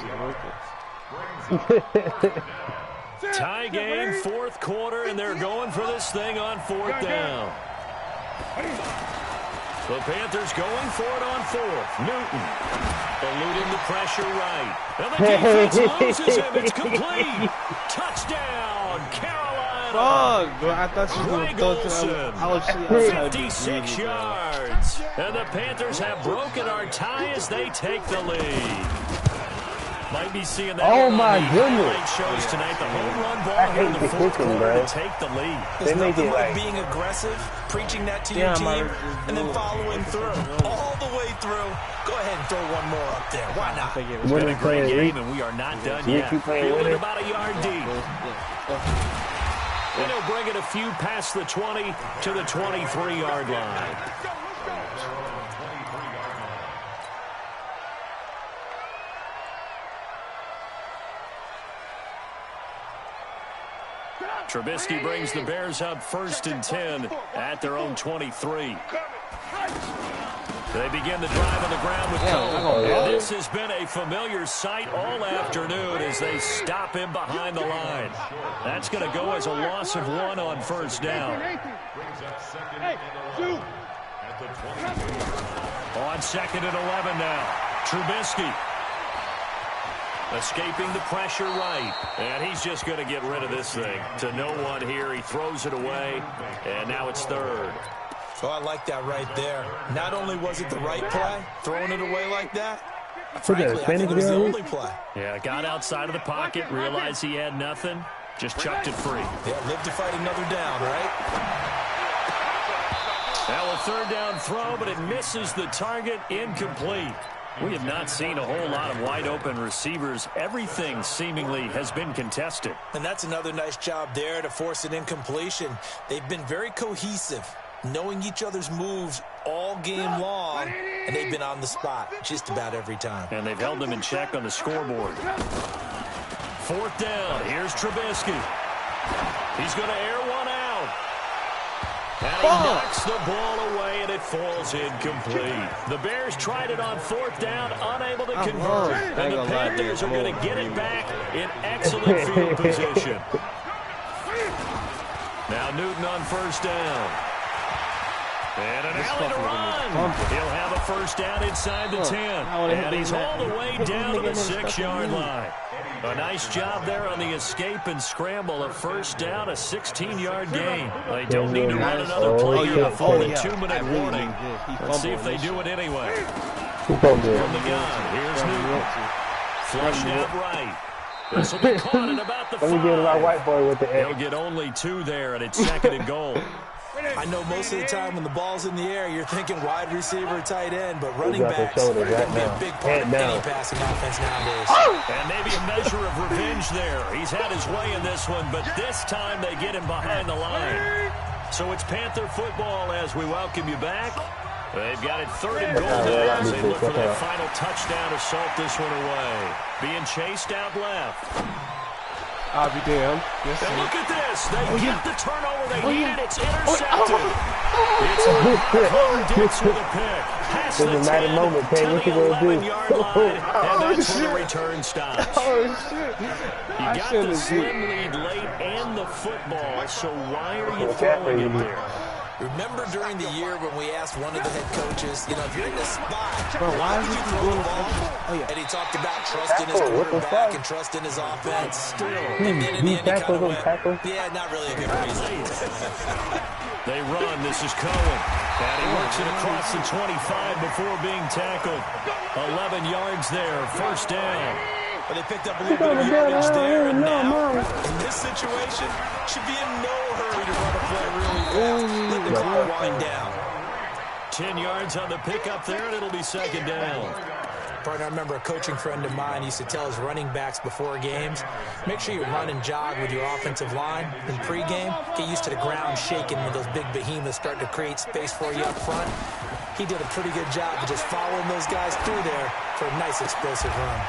Speaker 4: Tie game, 4th quarter, and they're going for this thing on 4th down. The Panthers going for it on 4th. Newton. Eluding the pressure right. And the defense loses him. It's complete. Touchdown, Carolina.
Speaker 2: Fuck, bro. I thought you were going to throw to them.
Speaker 4: 56 yards. And the Panthers have broken our tie as they take the lead. Might be seeing that.
Speaker 1: Oh my goodness!
Speaker 4: Shows tonight the home run ball here in the fourth quarter to take the lead.
Speaker 5: There's nothing like being aggressive, preaching that to your team, and then following through all the way through. Go ahead and throw one more up there. Why not?
Speaker 4: It's been a great game, and we are not done yet. Feeling about a yard deep. And he'll bring it a few past the 20 to the 23-yard line. Trubisky brings the Bears up 1st and 10 at their own 23. They begin the drive on the ground with Cole. And this has been a familiar sight all afternoon as they stop him behind the line. That's going to go as a loss of 1 on 1st down. On 2nd and 11 now. Trubisky. Escaping the pressure right. And he's just going to get rid of this thing. To no one here. He throws it away. And now it's 3rd.
Speaker 5: So I like that right there. Not only was it the right play, throwing it away like that, frankly, I think it was the only play.
Speaker 4: Yeah, got outside of the pocket, realized he had nothing, just chucked it free.
Speaker 5: Yeah, live to fight another down, right?
Speaker 4: Now a 3rd down throw, but it misses the target, incomplete. We have not seen a whole lot of wide-open receivers. Everything seemingly has been contested.
Speaker 5: And that's another nice job there to force an incompletion. They've been very cohesive, knowing each other's moves all game long, and they've been on the spot just about every time.
Speaker 4: And they've held them in check on the scoreboard. 4th down. Here's Trubisky. He's going to air one out. And he knocks the ball away, and it falls incomplete. The Bears tried it on 4th down, unable to convert. And the Panthers are going to get it back in excellent field position. Now Newton on 1st down. And an alley to run. He'll have a 1st down inside the 10. And he's all the way down to the 6-yard line. A nice job there on the escape and scramble. A 1st down, a 16-yard gain. They don't need to run another play here before the 2-minute warning. Let's see if they do it anyway. From the gun, here's Newton. Flushed out right. This will be caught at about the 5. They'll get only 2 there, and it's 2nd and goal.
Speaker 5: I know most of the time when the ball's in the air, you're thinking wide receiver, tight end, but running backs are going to be a big part of any passing offense nowadays.
Speaker 4: And maybe a measure of revenge there. He's had his way in this one, but this time they get him behind the line. So it's Panther football as we welcome you back. They've got it 3rd and goal now as they look for that final touchdown to salt this one away. Being chased out left.
Speaker 2: I'll be damned. Yes,
Speaker 4: and look at this. They get the turnover they needed. It's intercepted. It's Ditz with a pick. Past the 10 to the 11-yard line. And that's where the return stops. You got the slim lead late and the football, so why are you throwing it there?
Speaker 5: Remember during the year when we asked one of the head coaches, you know, if you're in this spot, why would you throw the ball? And he talked about trusting his quarterback and trusting his offense. Still, and then in the end, he kind of went, yeah, not really a good reason.
Speaker 4: They run. This is Cohen. And he works it across the 25 before being tackled. 11 yards there. 1st down.
Speaker 5: But they picked up a little bit of yardage there, and now, in this situation, should be in no hurry to run a play really fast. Let the clock wind down.
Speaker 4: 10 yards on the pickup there, and it'll be 2nd down.
Speaker 5: Partner, I remember a coaching friend of mine used to tell his running backs before games, make sure you run and jog with your offensive line in pregame. Get used to the ground shaking when those big behemoths start to create space for you up front. He did a pretty good job of just following those guys through there for a nice explosive run.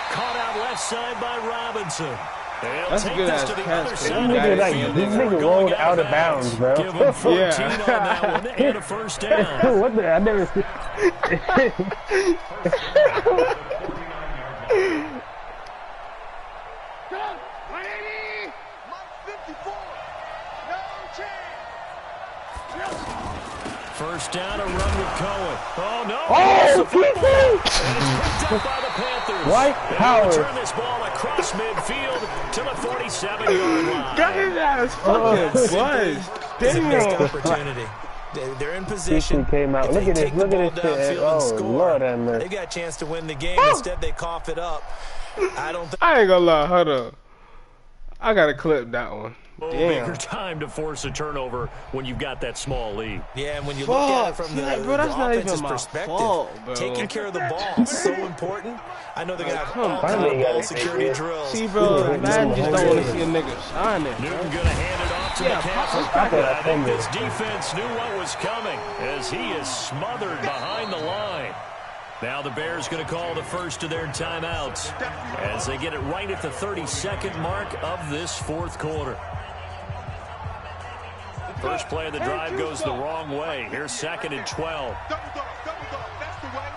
Speaker 4: Caught out left side by Robinson.
Speaker 2: That's a good ass catch.
Speaker 1: This nigga rolled out of bounds, bro.
Speaker 4: Give him 14 on that one and a 1st down.
Speaker 1: What the? I never seen.
Speaker 4: First down, a run with Cohen. Oh, no.
Speaker 1: Oh,
Speaker 4: the football. And it's picked up by the Panthers.
Speaker 1: White power.
Speaker 4: Turn this ball across midfield to the 47-yard line.
Speaker 2: Got his ass fucking buzzed.
Speaker 5: It's a missed
Speaker 2: Damn.
Speaker 5: opportunity. They're in position.
Speaker 1: Came out.
Speaker 5: If
Speaker 1: Look
Speaker 5: they
Speaker 1: at this.
Speaker 5: take the
Speaker 1: Look
Speaker 5: ball
Speaker 1: at this shit.
Speaker 5: downfield and
Speaker 1: Oh,
Speaker 5: score,
Speaker 1: Lord, that man.
Speaker 5: they got a chance to win the game. Instead, they cough it up. I don't think.
Speaker 2: I ain't gonna lie. Hold up. I gotta clip that one.
Speaker 4: Bigger
Speaker 2: Damn.
Speaker 4: time to force a turnover when you've got that small lead.
Speaker 5: Yeah, and when you look at it from the,
Speaker 2: bro, that's
Speaker 5: the
Speaker 2: not
Speaker 5: offense's
Speaker 2: even my
Speaker 5: perspective,
Speaker 2: fault, bro.
Speaker 5: taking care of the ball is so important. I know they're going to have all
Speaker 2: Come
Speaker 5: kinds
Speaker 1: on.
Speaker 5: of ball security drills.
Speaker 2: See, bro, man, just don't want to see a nigga shining.
Speaker 4: Newton going to hand it off to McCaffrey. I think this defense knew what was coming as he is smothered behind the line. Now the Bears going to call the first of their timeouts as they get it right at the 32nd mark of this fourth quarter. First play of the drive goes the wrong way. Here's 2nd and 12.
Speaker 7: That's the way.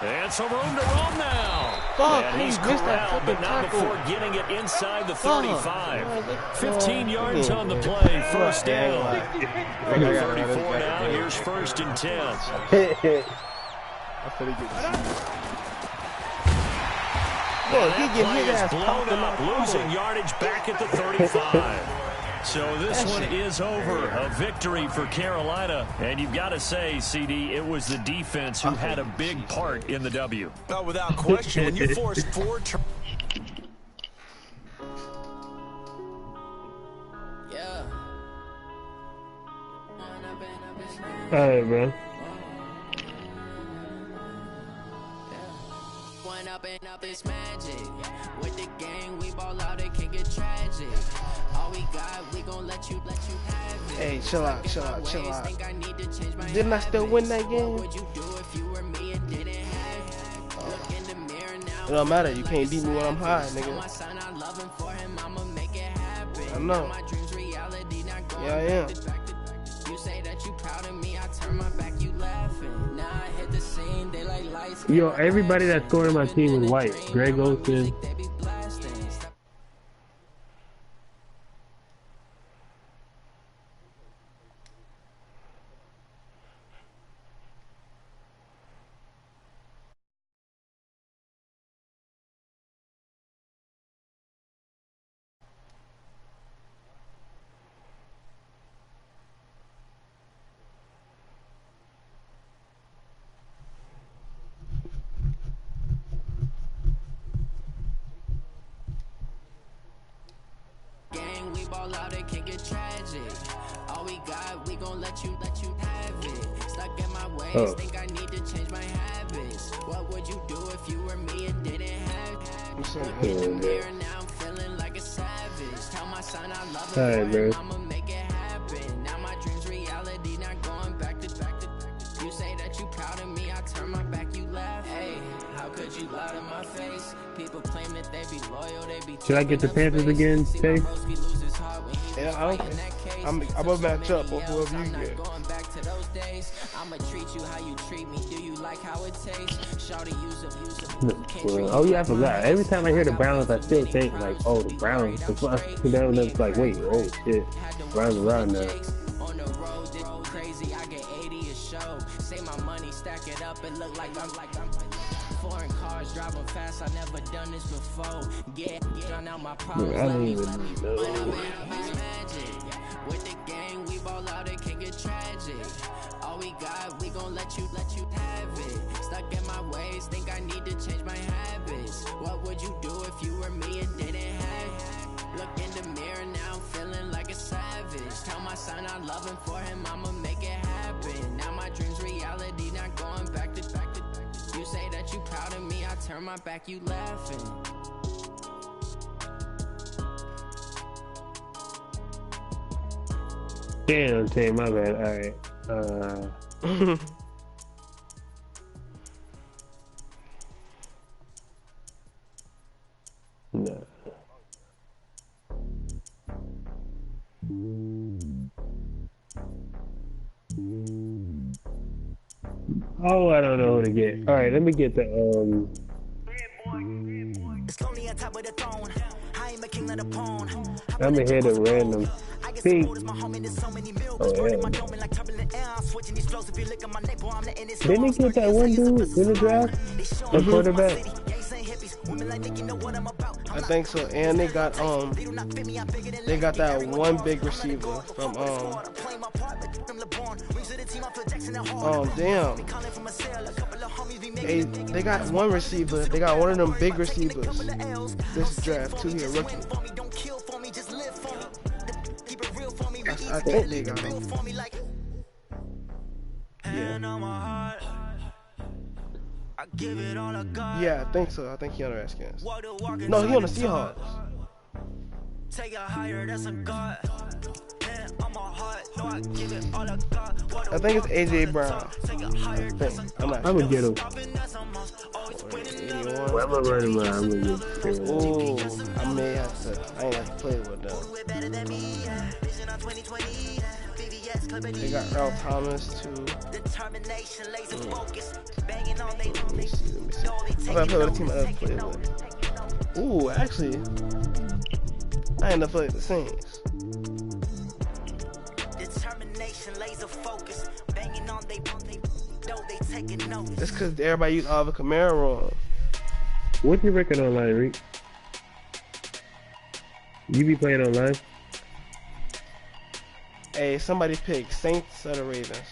Speaker 4: And some room to roam now.
Speaker 2: Fuck,
Speaker 4: And he's
Speaker 2: he missed that
Speaker 4: corralled, but
Speaker 2: fucking
Speaker 4: not
Speaker 2: tackle.
Speaker 4: before getting it inside the
Speaker 2: Fuck.
Speaker 4: 35. 15 yards on the play. First down. From the 34 now, here's 1st and 10.
Speaker 2: Look, he
Speaker 4: That
Speaker 2: get
Speaker 4: play
Speaker 2: his
Speaker 4: is
Speaker 2: ass
Speaker 4: blown
Speaker 2: popped in
Speaker 4: up,
Speaker 2: my
Speaker 4: losing
Speaker 2: elbow.
Speaker 4: yardage back at the 35. So this one is over. A victory for Carolina. And you've got to say, CD, it was the defense who had a big part in the W.
Speaker 5: Oh, without question, when you force 4 turnovers.
Speaker 1: All right, bro.
Speaker 8: Up this magic with the gang, we ball out, it can get tragic. All we got, we gon' let you have it.
Speaker 2: Hey, chill out. Didn't I still win that game?
Speaker 8: Would you do if you were me and didn't have it? Look in the mirror now.
Speaker 2: It don't matter. You can't beat me when I'm high, nigga.
Speaker 8: My son, I love him for him, I'ma make it happen.
Speaker 2: I know.
Speaker 8: My dreams reality, not going
Speaker 2: Yeah, I am.
Speaker 8: You say that you proud of me, I turn my back, you laughing. Now I hit the scene, they like lights.
Speaker 1: Yo, everybody that scored on my team was white. Greg Olsen.
Speaker 8: They be blasting. Gang, we ball out, it can get tragic. All we got, we gon' let you have it. Stuck in my ways, think I need to change my habits. What would you do if you were me and didn't have it? Look in the mirror, now I'm feeling like a savage. Tell my son I love him,
Speaker 1: Alright,
Speaker 8: for him,
Speaker 1: bro.
Speaker 8: I'ma make it happen. Now my dreams reality, not going back to. You say that you proud of me, I turn my back, you laugh. Hey, how could you lie to my face? People claim that they be loyal, they be.
Speaker 1: Should I get the Panthers again, Chase?
Speaker 2: Yeah, I don't care. I'm gonna match up with whoever you get.
Speaker 8: Going back to those days, I'ma treat you how you treat me. Do you like how it tastes? Shawty, use a
Speaker 1: Oh yeah, I forgot. Every time I hear the Browns, I still think like, oh, the Browns. Then it's like, wait, oh shit, Browns around now.
Speaker 8: On the road, this crazy. I get 80 a show. Say my money, stack it up, it look like I'm foreign cars driving fast. I never done this before. Get out my problems.
Speaker 1: I don't even know.
Speaker 8: With the gang, we ball out, it can get tragic. All we got, we gon' let you have it. Stuck in my ways, think I need to change my habits. What would you do if you were me and didn't have it? Look in the mirror, now I'm feeling like a savage. Tell my son I love him, for him, I'ma make it happen. Now my dreams reality, not going back to. You say that you proud of me, I turn my back, you laughing.
Speaker 1: Damn, Tay, my bad. Alright. No. Oh, I don't know who to get. Alright, let me get the I'm gonna hit a random. pink. Oh, yeah. Didn't they get that one dude in the draft? The quarterback?
Speaker 2: I think so. And they got that one big receiver from damn. They got one receiver. They got one of them big receivers. This draft too here, rookie. I think they got him. Yeah, I think so. I think he on the Redskins. No, he on the Seahawks. I think it's AJ Brown.
Speaker 1: I'm gonna get him. Whoever running around, I'm gonna get him.
Speaker 2: Ooh, I may have to. I ain't have to play with them. They got Earl Thomas too. Let me see. I'm gonna play with a team I never played with. Ooh, actually, I ain't never played with the Saints. That's because everybody use Alvin Kamara wrong.
Speaker 1: What you reckon online, Reek? You be playing online?
Speaker 2: Hey, somebody pick Saints or the Ravens.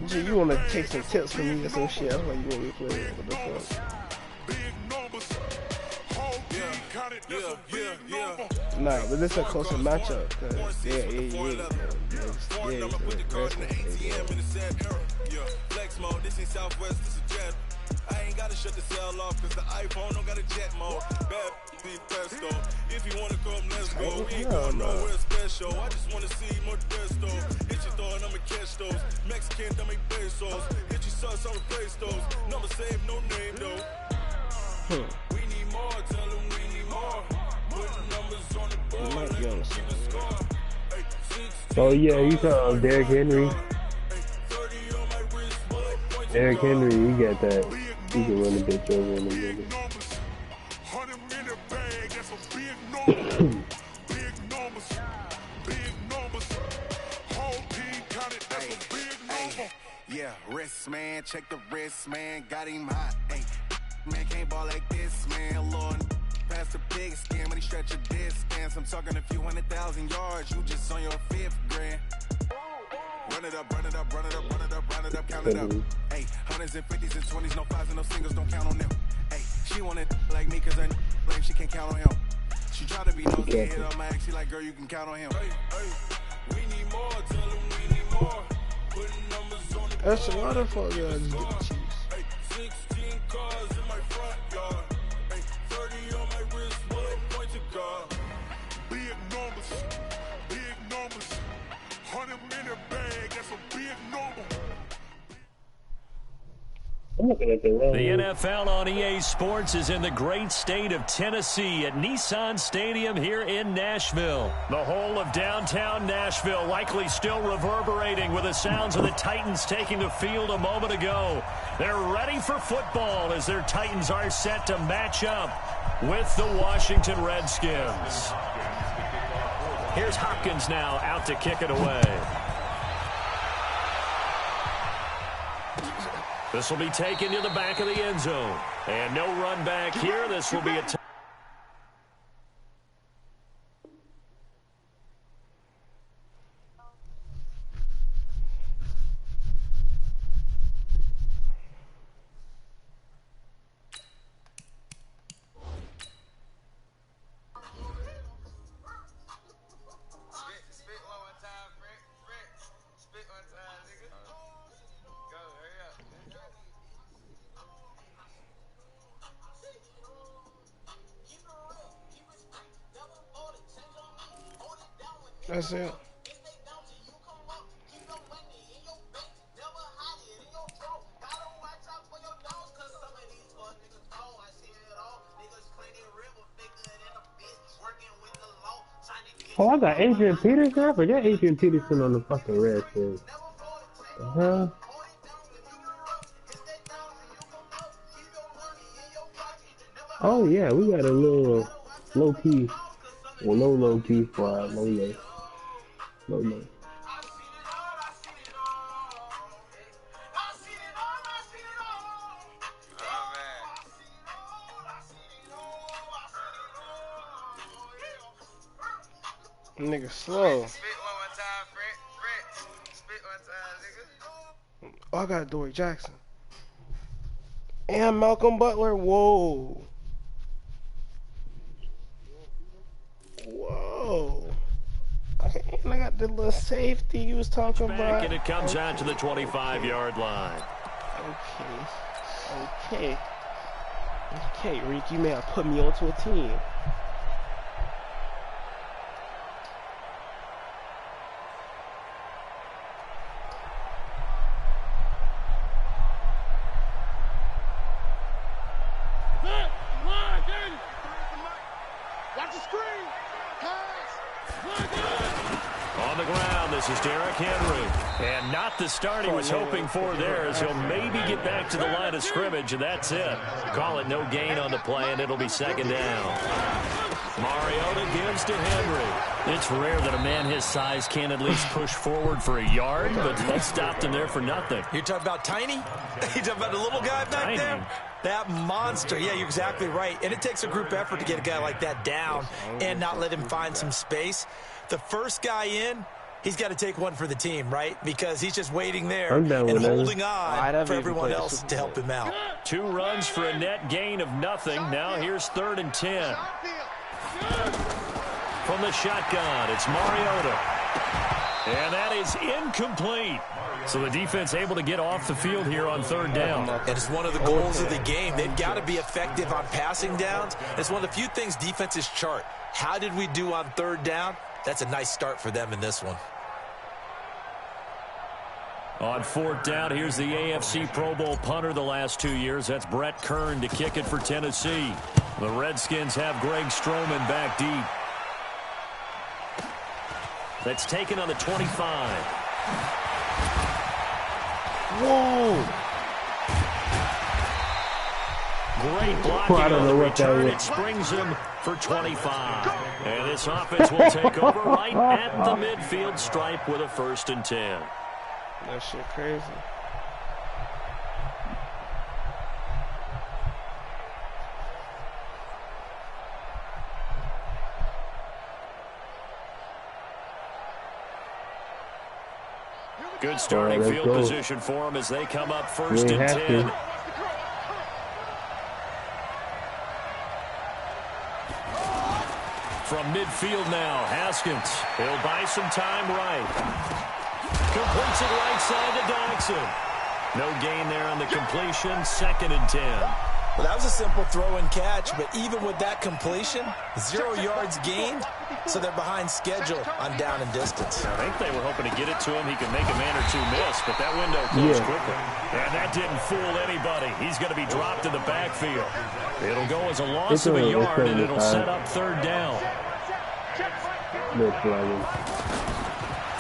Speaker 2: Gee, you wanna take some tips from me or some shit? That's why you want me to play it. What the fuck? Nah, but this is a closer matchup. Cause yeah. Flex mode, this is Southwest, this is jet. I ain't gotta shut the cell off cause the iPhone don't got a jet mode. Bad be pesto. If you wanna come, let's go. We ain't going nowhere special. I just wanna see more desto. Hit your throw and I'ma catch those. Mexican, don't make pesos. Hit your sauce, I'll replace those. Number save, no name though. We need more, tell them we need more. Put numbers on the board, let's keep the score.
Speaker 1: Oh yeah, you saw Derrick Henry. Derrick Henry, you got that. You can run a bitch over in a minute.
Speaker 9: Yeah, wrist man, check the wrist man, got him hot. Ay, man can't ball like this, man. Lord, past the big skin when he stretch a distance. I'm talking a few 100,000 yards, you just on your 5th grand. Run it up, run it up, run it up, run it up, run it up, count it up. Hey, hundreds and 50s and 20s, no 5s and no singles, don't count on them. Hey, she want it like me cause her like she can't count on him. She try to be nosy, hit on my ex, she like, girl, you can count on him. Hey, we need more, tell them we need more. Putting numbers on the
Speaker 2: that's a lot of fuck guys get the Chiefs.
Speaker 9: Hey, 16 cars in my front yard. Hey, 30 on my wrist, bullet point to God. Big numbers, big numbers. 100-minute bag, that's a big number.
Speaker 1: I'm looking at the wrong.
Speaker 4: The NFL on EA Sports is in the great state of Tennessee at Nissan Stadium here in Nashville. The whole of downtown Nashville likely still reverberating with the sounds of the Titans taking the field a moment ago. They're ready for football as their Titans are set to match up with the Washington Redskins. Here's Hopkins now out to kick it away. This will be taken to the back of the end zone. And no run back here. This will be a
Speaker 2: That's it.
Speaker 1: Oh, I got Adrian Peterson. I forgot Adrian Peterson on the fucking Redskins. Oh yeah, we got a little low key, or low key squad, low.
Speaker 10: Nigga slow. Oh, I got Dory Jackson. And Malcolm Butler. Whoa. Whoa. Okay, and I got the little safety you was talking about.
Speaker 4: And it comes out to the 25-yard line.
Speaker 10: Okay, Rick, you may have put me onto a team.
Speaker 4: On the ground, this is Derrick Henry. And not the start he was hoping for there, as he'll maybe get back to the line of scrimmage, and that's it. Call it no gain on the play, and it'll be second down. Mariota gives to Henry. It's rare that a man his size can't at least push forward for a yard, but that stopped him there for nothing.
Speaker 5: You're talking about Tiny? You're talking about the little guy back there? That monster. Yeah, you're exactly right. And it takes a group effort to get a guy like that down and not let him find some space. The first guy in, he's got to take one for the team, right? Because he's just waiting there and holding on for everyone else to help him out.
Speaker 4: 2 runs for a net gain of nothing. Now here's 3rd and 10. From the shotgun, it's Mariota. And that is incomplete. So the defense able to get off the field here on 3rd down.
Speaker 5: And it's one of the goals of the game. They've got to be effective on passing downs. It's one of the few things defenses chart. How did we do on 3rd down? That's a nice start for them in this one.
Speaker 4: On 4th down, here's the AFC Pro Bowl punter the last 2 years. That's Brett Kern to kick it for Tennessee. The Redskins have Greg Stroman back deep. That's taken on the 25.
Speaker 10: Whoa.
Speaker 4: Great blocking on the return. It springs him for 25. And this offense will take over right at the midfield stripe with a 1st and 10.
Speaker 10: That shit crazy.
Speaker 4: Good starting field position for them as they come up 1st and 10. From midfield now, Haskins. He'll buy some time right. Completes it right side to Dodson. No gain there on the completion. 2nd and 10.
Speaker 5: Well, that was a simple throw and catch, but even with that completion, 0 yards gained, so they're behind schedule on down and distance.
Speaker 4: I think they were hoping to get it to him. He could make a man or two miss, but that window closed quickly. And that didn't fool anybody. He's going to be dropped in the backfield. It'll go as a loss of a yard, and it'll set up 3rd down.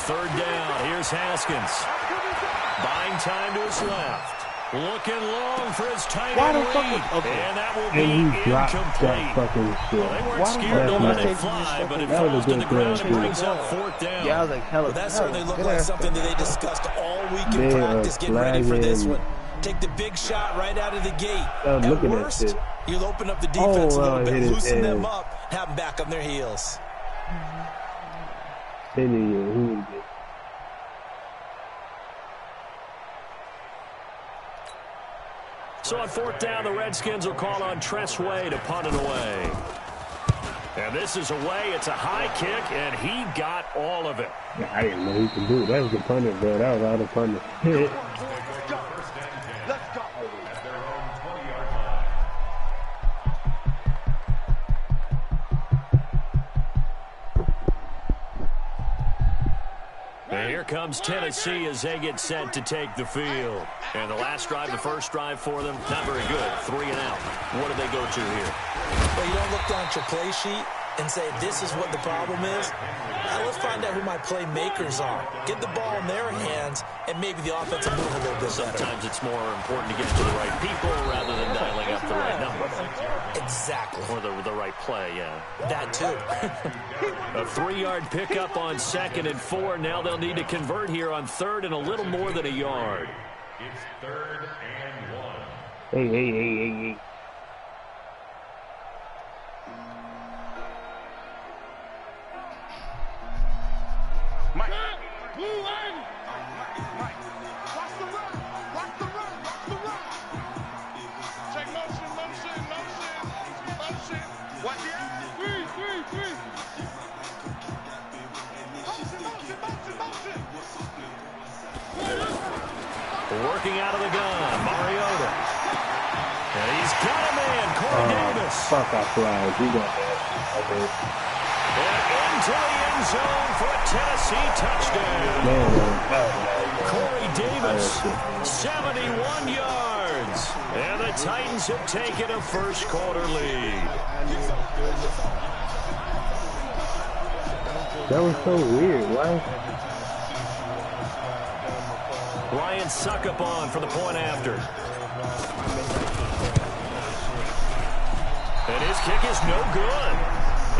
Speaker 4: 3rd down. Here's Haskins. Buying time to his left. Looking long for his tight end read. And that will be incomplete. Well, they weren't scared to let it fly, but it falls to the ground and brings up 4th down.
Speaker 10: Yeah, I was like, hell,
Speaker 5: well, that certainly looked like something that they discussed all week in practice, getting ready for this one. Take the big shot right out of the gate. At worst, you'll open up the defense a little bit, loosen them up, have them back on their heels.
Speaker 4: So on 4th down, the Redskins will call on Tress Way to punt it away. And this is away. It's a high kick, and he got all of it.
Speaker 1: Yeah, I didn't know he could do it. That was the punter, bro. That was out of punter.
Speaker 4: And here comes Tennessee as they get set to take the field. And the last drive, the first drive for them, not very good. 3 and out. What do they go to here?
Speaker 5: Well, you don't look down at your play sheet and say this is what the problem is, now let's find out who my playmakers are. Get the ball in their hands, and maybe the offense will move a little bit better.
Speaker 4: Sometimes it's more important to get it to the right people rather than dialing up the right number.
Speaker 5: Exactly.
Speaker 4: Or the right play, yeah.
Speaker 5: That too.
Speaker 4: A 3-yard pickup on 2nd and 4. Now they'll need to convert here on 3rd and a little more than a yard.
Speaker 11: It's 3rd and 1.
Speaker 1: Hey.
Speaker 7: Mike. Blue line. Mike. Watch the run. Watch the run. Watch the run. Check motion. Watch it. Three. Motion.
Speaker 4: Working out of the gun, Mariota. And he's got a man, Corey Davis.
Speaker 1: Fuck off, flag. You got that. Okay.
Speaker 4: And into the end zone for a Tennessee touchdown. Corey Davis, 71 yards. And the Titans have taken a first-quarter lead.
Speaker 1: That was so weird. Why?
Speaker 4: Ryan Suckup on for the point after. And his kick is no good.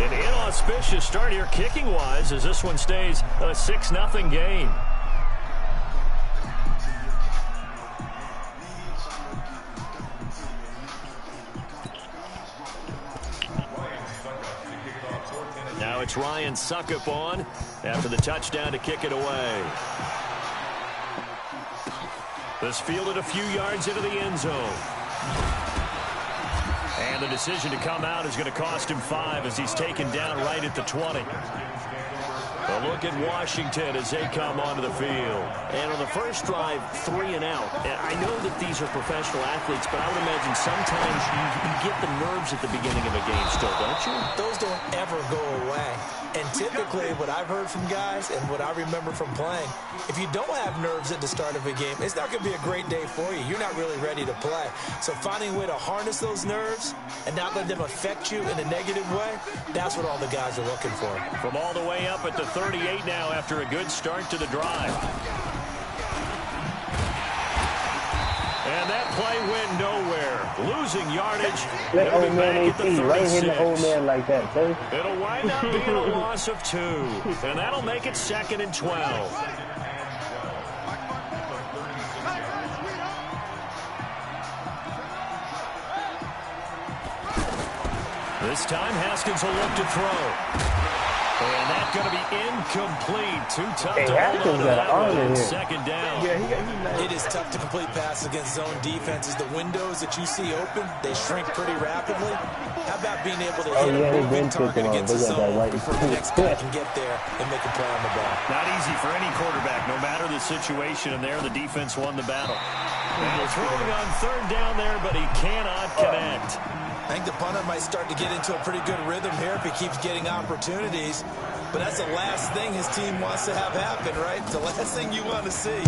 Speaker 4: An inauspicious start here kicking-wise as this one stays a 6-0 game. Now it's Ryan Suckup on after the touchdown to kick it away. This fielded a few yards into the end zone. And the decision to come out is going to cost him 5 as he's taken down right at the 20. A look at Washington as they come onto the field. And on the first drive, 3 and out. I know that these are professional athletes, but I would imagine sometimes you get the nerves at the beginning of a game still, don't you?
Speaker 5: Those don't ever go away. And typically, what I've heard from guys and what I remember from playing, if you don't have nerves at the start of a game, it's not going to be a great day for you. You're not really ready to play. So finding a way to harness those nerves and not let them affect you in a negative way, that's what all the guys are looking for.
Speaker 4: From all the way up at the 38 now after a good start to the drive. And that play went nowhere. Losing yardage.
Speaker 1: Let old man AC right hit the old man like that, sir.
Speaker 4: It'll wind up being a loss of 2. And that'll make it 2nd and 12. This time Haskins will look to throw. And that's going to be incomplete. Too tough to hold on to that one on 2nd down.
Speaker 5: It is tough to complete passes against zone defenses. The windows that you see open, they shrink pretty rapidly. How about being able to hit a moving target against the zone before the next guy can get there and make a play on the ball?
Speaker 4: Not easy for any quarterback, no matter the situation. And there, the defense won the battle. And throwing on 3rd down there, but he cannot connect.
Speaker 5: I think the punter might start to get into a pretty good rhythm here if he keeps getting opportunities. But that's the last thing his team wants to have happen, right? The last thing you want to see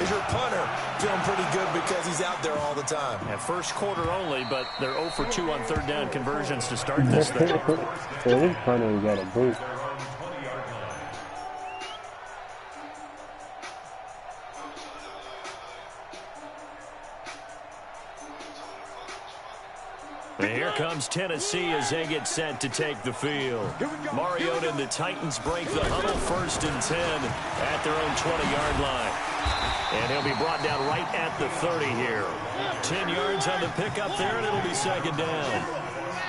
Speaker 5: is your punter feeling pretty good because he's out there all the time.
Speaker 4: At first quarter only, but they're 0 for 2 on 3rd down conversions to start this thing.
Speaker 1: So this punter got a boot.
Speaker 4: And here comes Tennessee as they get set to take the field. Mariota and the Titans break the huddle 1st and 10 at their own 20-yard line. And he'll be brought down right at the 30 here. 10 yards on the pickup there, and it'll be 2nd down.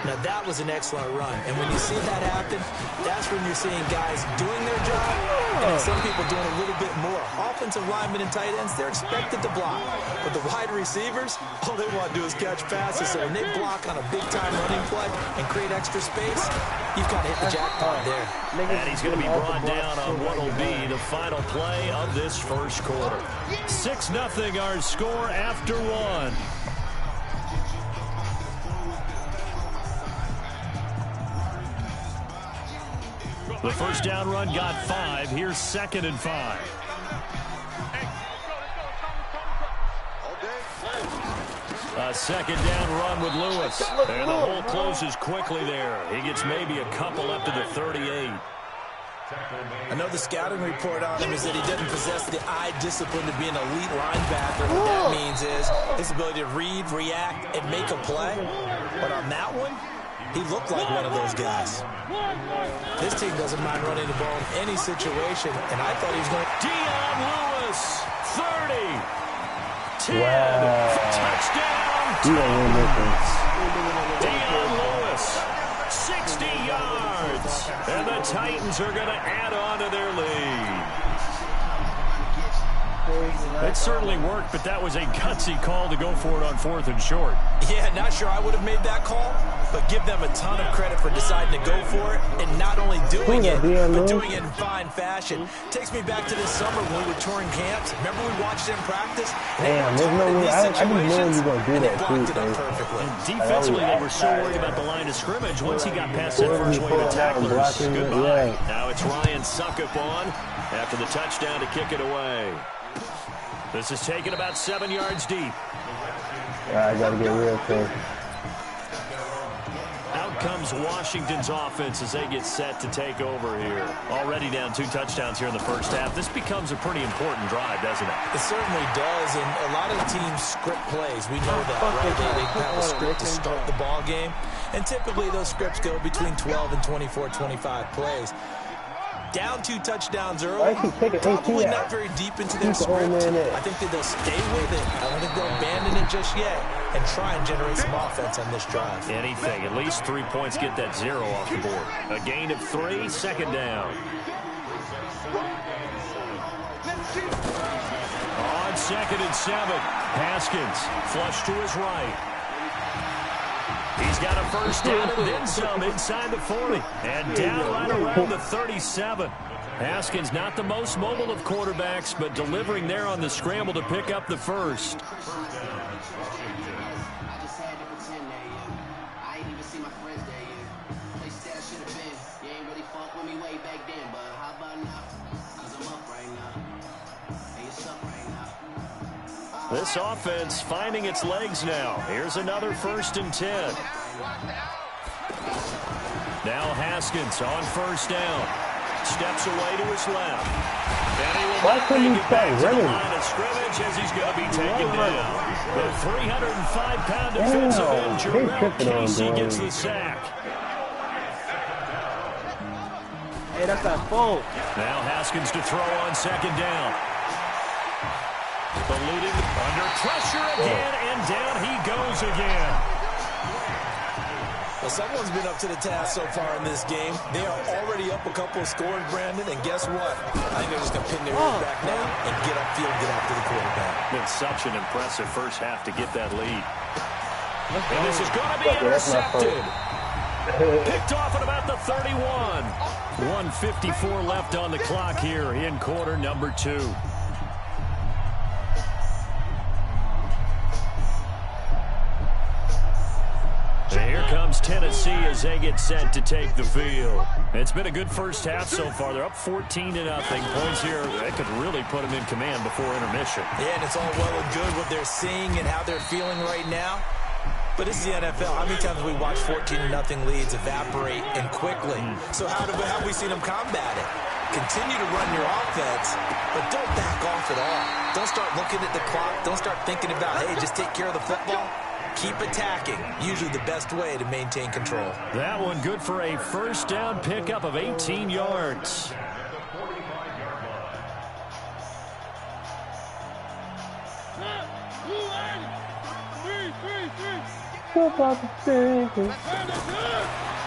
Speaker 5: Now, that was an excellent run. And when you see that happen, that's when you're seeing guys doing their job and some people doing a little bit more. Offensive linemen and tight ends, they're expected to block. But the wide receivers, all they want to do is catch passes. So when they block on a big-time running play and create extra space, you've got to hit the jackpot there.
Speaker 4: And he's going to be brought down on what will be the final play of this first quarter. 6-0 our score after 1. The first down run got 5. Here's 2nd and 5. A A second down run with Lewis. And the hole closes quickly there. He gets maybe a couple up to the 38.
Speaker 5: I know the scouting report on him is that he doesn't possess the eye discipline to be an elite linebacker. What that means is his ability to read, react, and make a play. But on that one, he looked like one of those guys. This team doesn't mind running the ball in any situation, and I thought he was going to...
Speaker 4: Dion Lewis, 30, 10, touchdown, Dion Lewis, 60 yards, and the Titans are going to add on to their lead. It certainly worked, but that was a gutsy call to go for it on 4th and short.
Speaker 5: Yeah, not sure I would have made that call, but give them a ton of credit for deciding to go for it and not only doing it, but doing it in fine fashion. Takes me back to this summer when we were touring camps. Remember we watched them practice?
Speaker 1: Damn, there's no way. I didn't know you were going to do that, too.
Speaker 4: Defensively, they were so worried about the line of scrimmage. Once he got past that first wave of tacklers, goodbye. Now it's Ryan Suckup on after the touchdown to kick it away. This is taken about 7 yards deep.
Speaker 1: I got to get real quick.
Speaker 4: Out comes Washington's offense as they get set to take over here. Already down 2 touchdowns here in the first half. This becomes a pretty important drive, doesn't it?
Speaker 5: It certainly does, and a lot of teams script plays. We know that, right? They have a script to start the ball game, and typically those scripts go between 12 and 24, 25 plays. Down 2 touchdowns early, probably not very deep into their script. I think that they'll stay with it. I don't think they'll abandon it just yet and try and generate some offense on this drive.
Speaker 4: Anything, at least 3 points, get that 0 off the board. A gain of 3, second down. On 2nd and 7, Haskins flush to his right. He's got a first down and then some inside the 40. And down right around the 37. Haskins not the most mobile of quarterbacks, but delivering there on the scramble to pick up the first. This offense finding its legs now. Here's another 1st and 10. Now Haskins on first down. Steps away to his left. And he will not make it back to the line of scrimmage as he's going to be taken down. The 305-pound defensive end, Jarrell Casey gets the sack.
Speaker 3: Hey, that's that full.
Speaker 4: Now Haskins to throw on 2nd down. Ballooning under pressure again, and down he goes again.
Speaker 5: Well, someone's been up to the task so far in this game. They are already up a couple of scores, Brandon, and guess what? I think they're just going to pin their ears back now and get upfield, get after the quarterback.
Speaker 4: Been such an impressive first half to get that lead. And this is going to be intercepted. Picked off at about the 31. 1:54 left on the clock here in quarter number 2. Here comes Tennessee as they get set to take the field. It's been a good first half so far. They're up 14-0. Points here, that could really put them in command before intermission.
Speaker 5: Yeah, and it's all well and good what they're seeing and how they're feeling right now. But this is the NFL. How many times have we watched 14-0 leads evaporate and quickly? So how have we seen them combat it? Continue to run your offense, but don't back off at all. Don't start looking at the clock. Don't start thinking about, hey, just take care of the football. Keep attacking. Usually the best way to maintain control.
Speaker 4: That one good for a first down pickup of 18 yards.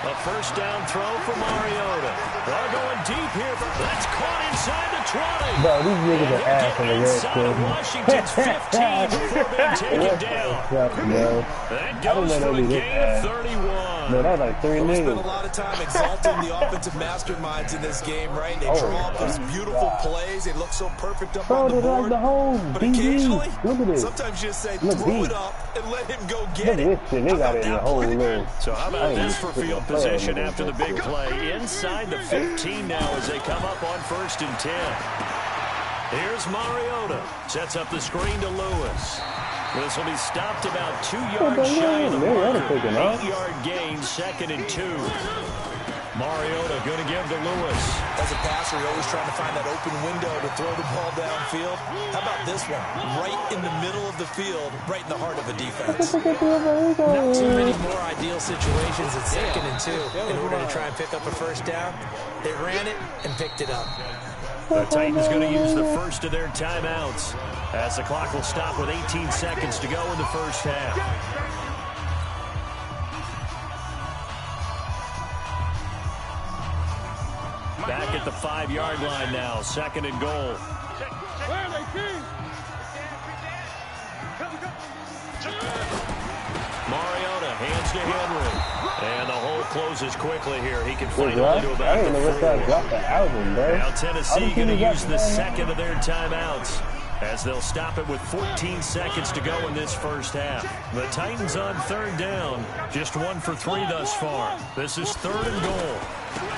Speaker 4: A first down throw for Mariota. They're going deep here. That's caught inside the 20.
Speaker 1: Bro, these niggas are ass on the red
Speaker 4: Washington's 15 before being taken down. That goes for a gain of 31.
Speaker 1: No, that was like 3
Speaker 5: We
Speaker 1: niggas.
Speaker 5: spent a lot of time exalting the offensive masterminds in this game, right? They draw up those beautiful plays. They look so perfect up on the board. But occasionally, sometimes you just say, throw it up and let him go get it.
Speaker 1: They got it in the whole room.
Speaker 4: So how about this for field position after the big play? Inside the 15 now as they come up on 1st and 10. Here's Mariota. Sets up the screen to Lewis. This will be stopped about 2 yards shy of the marker. 8-yard gain, 2nd and 2. Mariota going to give to Lewis.
Speaker 5: As a passer, you're always trying to find that open window to throw the ball downfield. How about this one? Right in the middle of the field, right in the heart of a defense.
Speaker 12: Not too many more ideal situations at 2nd and 2 in order to try and pick up a first down. They ran it and picked it up.
Speaker 4: The Titans going to use the first of their timeouts as the clock will stop with 18 seconds to go in the first half. Back at the 5-yard line now, 2nd and goal. Mariota hands to Henry. And the hole closes quickly here. He can find only to about the 4. Now Tennessee going to use the 2nd of their timeouts as they'll stop it with 14 seconds to go in this first half. The Titans on 3rd down, just 1 for 3 thus far. This is 3rd and goal.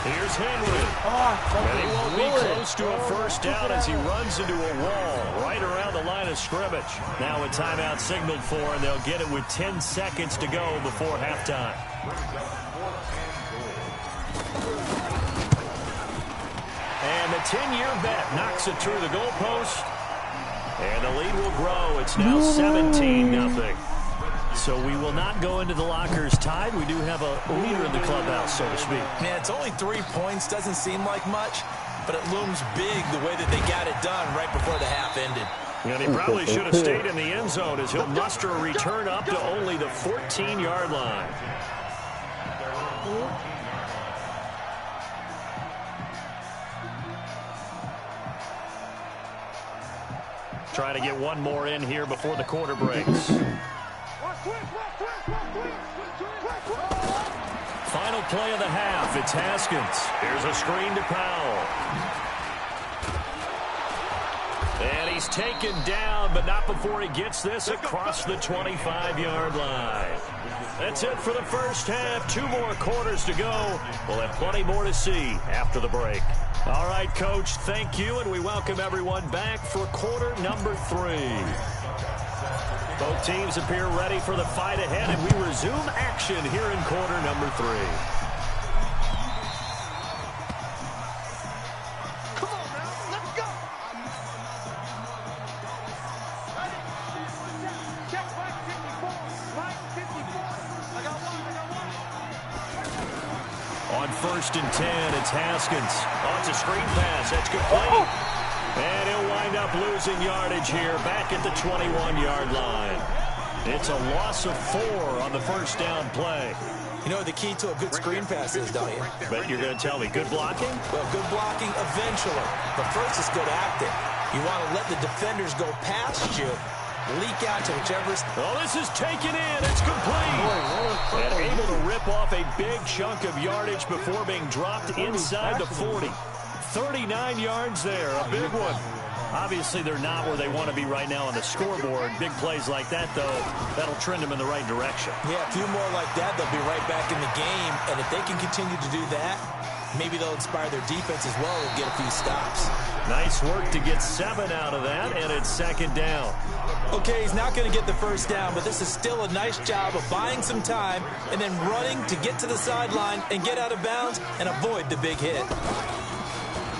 Speaker 4: Here's Henry. And he won't be close to a first down as he runs into a wall right around the line of scrimmage. Now a timeout signaled for, and they'll get it with 10 seconds to go before halftime. And the 10-year bet knocks it through the goalpost. And the lead will grow. It's now 17-0. So we will not go into the lockers tied. We do have a leader in the clubhouse, so to speak.
Speaker 5: Man, it's only 3 points. Doesn't seem like much, but it looms big the way that they got it done right before the half ended.
Speaker 4: And he probably should have stayed in the end zone as he'll muster a return up to only the 14-yard line. Trying to get one more in here before the quarter breaks. Final play of the half. It's Haskins. Here's a screen to Powell. And he's taken down, but not before he gets this across the 25-yard line. That's it for the first half. 2 more quarters to go. We'll have plenty more to see after the break. All right, Coach, thank you, and we welcome everyone back for quarter number 3. Both teams appear ready for the fight ahead, and we resume action here in quarter number 3.
Speaker 7: Come on, now, let's go. Check line 54. Line 54. I got one.
Speaker 4: On 1st and 10, it's Haskins. Oh, it's a screen pass. That's complete. And he'll wind up losing yardage here back at the 21-yard line. It's a loss of 4 on the first down play.
Speaker 5: You know what the key to a good screen pass is, don't you?
Speaker 4: But you're going to tell me good blocking?
Speaker 5: Well, good blocking eventually. But first it's good acting. You want to let the defenders go past you, leak out to whichever...
Speaker 4: Oh, this is taken in. It's complete. And able to rip off a big chunk of yardage before being dropped inside the 40. 39 yards there, a big one. Obviously, they're not where they want to be right now on the scoreboard. Big plays like that, though, that'll trend them in the right direction.
Speaker 5: Yeah, a few more like that, they'll be right back in the game. And if they can continue to do that, maybe they'll inspire their defense as well and get a few stops.
Speaker 4: Nice work to get 7 out of that, and it's 2nd down.
Speaker 5: Okay, he's not going to get the first down, but this is still a nice job of buying some time and then running to get to the sideline and get out of bounds and avoid the big hit.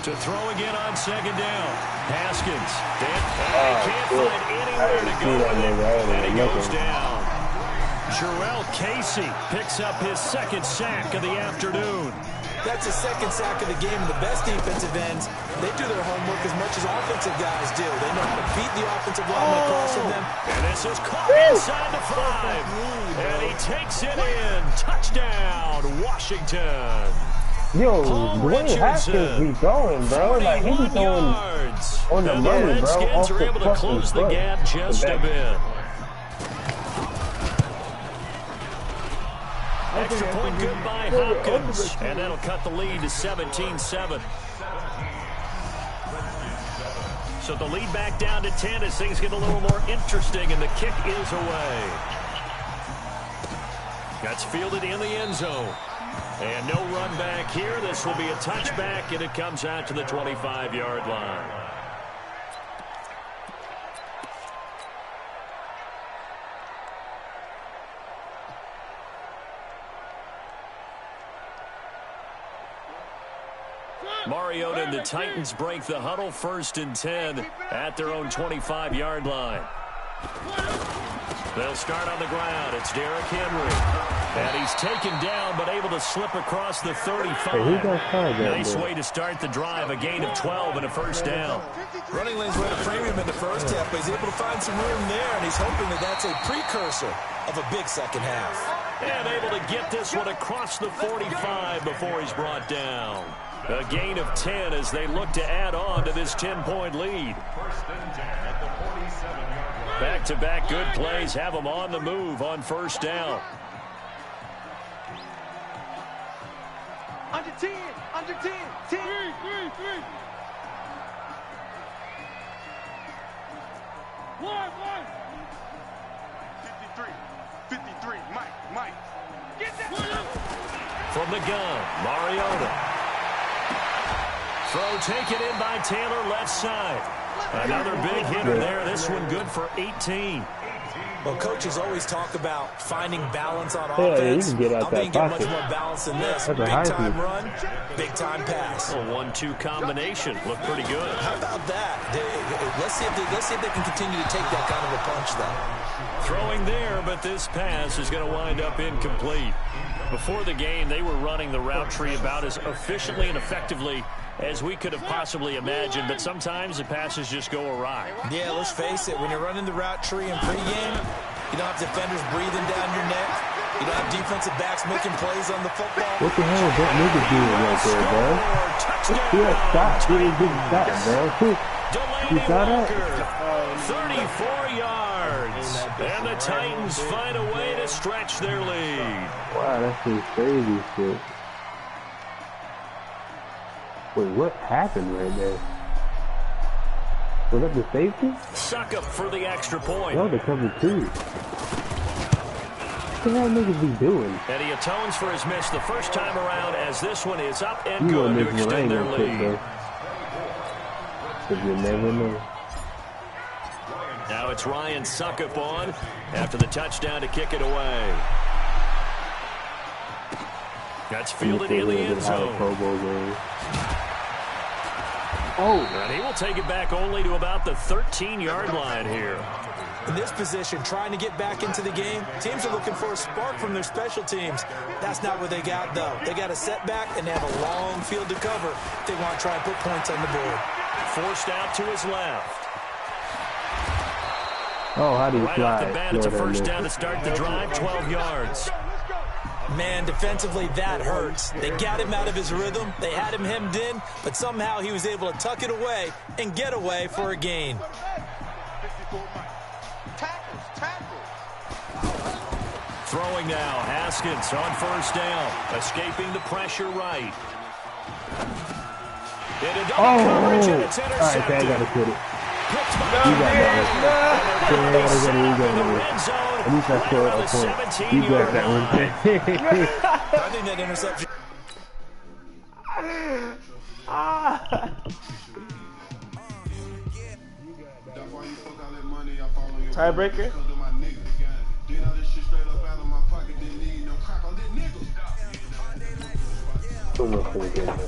Speaker 4: To throw again on 2nd down. Haskins. He can't find anywhere to go with it, and he goes down. Jarrell Casey picks up his 2nd sack of the afternoon.
Speaker 5: That's his 2nd sack of the game, and the best defensive ends, they do their homework as much as offensive guys do. They know how to beat the offensive lineman across from them.
Speaker 4: And this is caught inside the 5. And he takes it in. Touchdown, Washington.
Speaker 1: Yo, Dwayne Haskins be going, bro. Like, he be going on the money, bro.
Speaker 4: Redskins are able to close the gap just a bit. Extra point good by Hopkins. And that'll cut the lead to 17-7. So the lead back down to 10 as things get a little more interesting, and the kick is away. That's fielded in the end zone. And no run back here. This will be a touchback, and it comes out to the 25-yard line. Mariota and the Titans break the huddle, 1st and 10 at their own 25-yard line. They'll start on the ground. It's Derrick Henry. And he's taken down, but able to slip across the 35. Nice way to start the drive. A gain of 12 and a 1st down.
Speaker 5: Running lanes were at a premium in the first half, but he's able to find some room there, and he's hoping that that's a precursor of a big second half.
Speaker 4: And able to get this one across the 45 before he's brought down. A gain of 10 as they look to add on to this 10-point lead. Back-to-back good plays have them on the move on 1st down.
Speaker 7: Under 10, under 10, 10. 3. 1. 53, Mike. Get that.
Speaker 4: From the gun, Mariota. Throw taken in by Taylor, left side. Another big hitter there. This one good for 18.
Speaker 5: Well, coaches always talk about finding balance on
Speaker 1: offense.
Speaker 5: I'm going to get much more balance than this. Big-time run, big-time pass.
Speaker 4: A 1-2 combination. Looked pretty good.
Speaker 5: How about that? Let's see if they can continue to take that kind of a punch, though.
Speaker 4: Throwing there, but this pass is going to wind up incomplete. Before the game, they were running the route tree about as efficiently and effectively as we could have possibly imagined, but sometimes the passes just go awry.
Speaker 5: Yeah, let's face it, when you're running the route tree in pregame, you don't have defenders breathing down your neck. You don't have defensive backs making plays on the football.
Speaker 1: What the hell is that nigga doing right there, bro? He had stopped. He didn't get stopped, bro. You saw that?
Speaker 4: 34 yards. And the Titans find a way to stretch their lead.
Speaker 1: Wow, that's some crazy shit. Wait, what happened right there? Was that the safety?
Speaker 4: Suck up for the extra point.
Speaker 1: No, they covered 2. What the hell niggas be doing?
Speaker 4: And he atones for his miss the first time around as this one is up and good to extend their lead.
Speaker 1: Because you never know.
Speaker 4: Now it's Ryan Suckup on after the touchdown to kick it away. That's fielded in the end zone.
Speaker 1: Oh,
Speaker 4: and he will take it back only to about the 13-yard line here.
Speaker 5: In this position, trying to get back into the game, teams are looking for a spark from their special teams. That's not what they got, though. They got a setback, and they have a long field to cover if they want to try and put points on the board.
Speaker 4: Forced out to his left.
Speaker 1: Oh, how do you
Speaker 4: right
Speaker 1: fly?
Speaker 4: Off the bat, it's a 1st down to start the drive, 12 yards.
Speaker 5: Man, defensively, that hurts. They got him out of his rhythm. They had him hemmed in, but somehow he was able to tuck it away and get away for a gain.
Speaker 4: Throwing now, Haskins on 1st down, escaping the pressure right. Into double coverage, and it's intercepted.
Speaker 1: All right, okay, I got to quit it. You got that one. At least I scored a point. You got that one.
Speaker 5: I think that interception.
Speaker 10: Tiebreaker?
Speaker 1: So much for the game.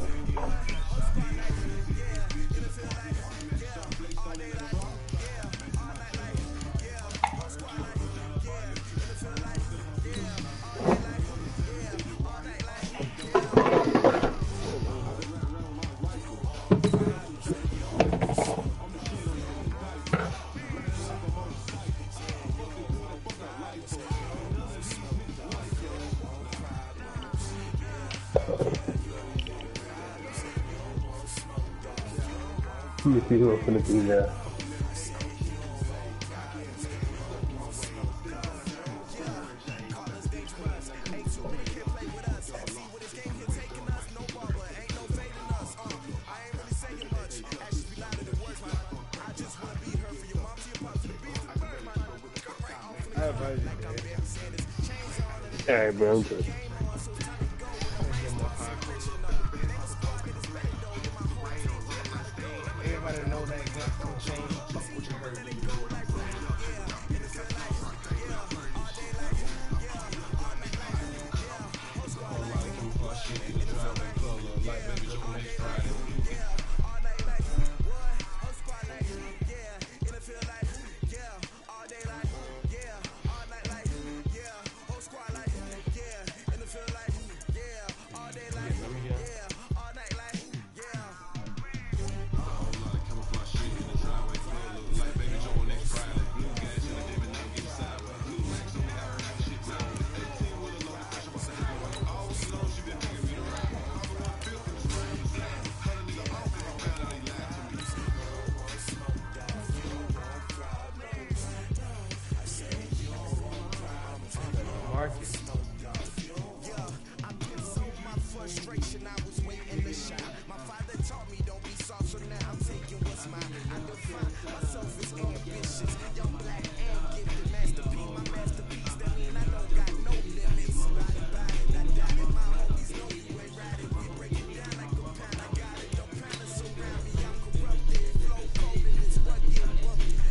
Speaker 1: You see who's gonna be there. Alright, bro, I'm good.
Speaker 13: Like baby Joe next Friday.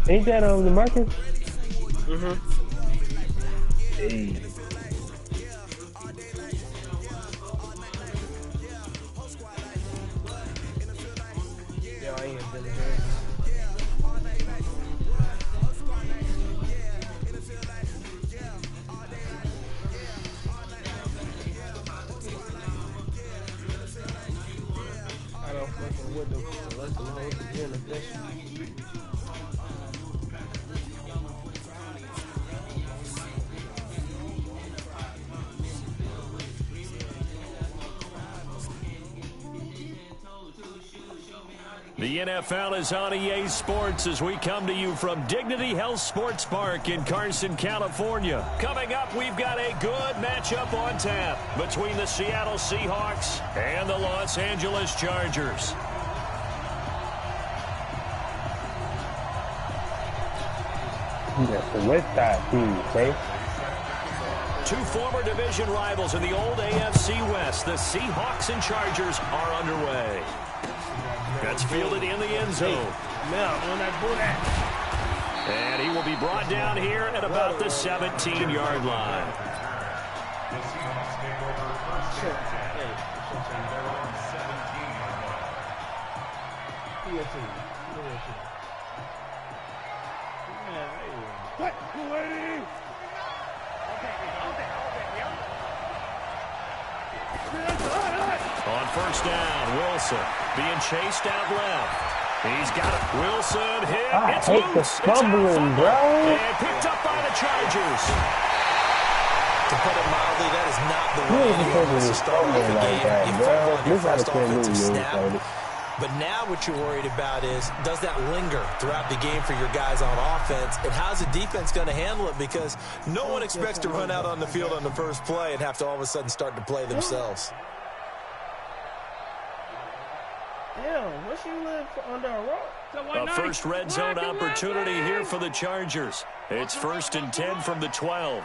Speaker 1: Ain't that the Marcus?
Speaker 10: Hey. Yo, I ain't been here. I don't fucking with them unless the hoes begin to fish.
Speaker 4: The NFL is on EA Sports as we come to you from Dignity Health Sports Park in Carson, California. Coming up, we've got a good matchup on tap between the Seattle Seahawks and the Los Angeles Chargers.
Speaker 1: Yes, the West Side team, okay?
Speaker 4: Two former division rivals in the old AFC West, the Seahawks and Chargers, are underway. That's fielded in the end zone. And he will be brought down here at about the 17-yard line. On first down, Wilson being chased out left. He's got it. Wilson hit.
Speaker 1: I
Speaker 4: It's
Speaker 1: hate the
Speaker 4: loose.
Speaker 1: fumbling, bro.
Speaker 4: And picked up by the Chargers.
Speaker 12: To put it mildly, that is not the way anyone wants to start off a game. You fumble on your first offensive snap. But now what you're worried about is, does that linger throughout the game for your guys on offense? And how's the defense going to handle it? Because no one expects to run out on the field on the first play and have to all of a sudden start to play themselves.
Speaker 10: Damn, what you live under a rock?
Speaker 4: A first red zone opportunity here for the Chargers. It's 1st and 10 from the 12.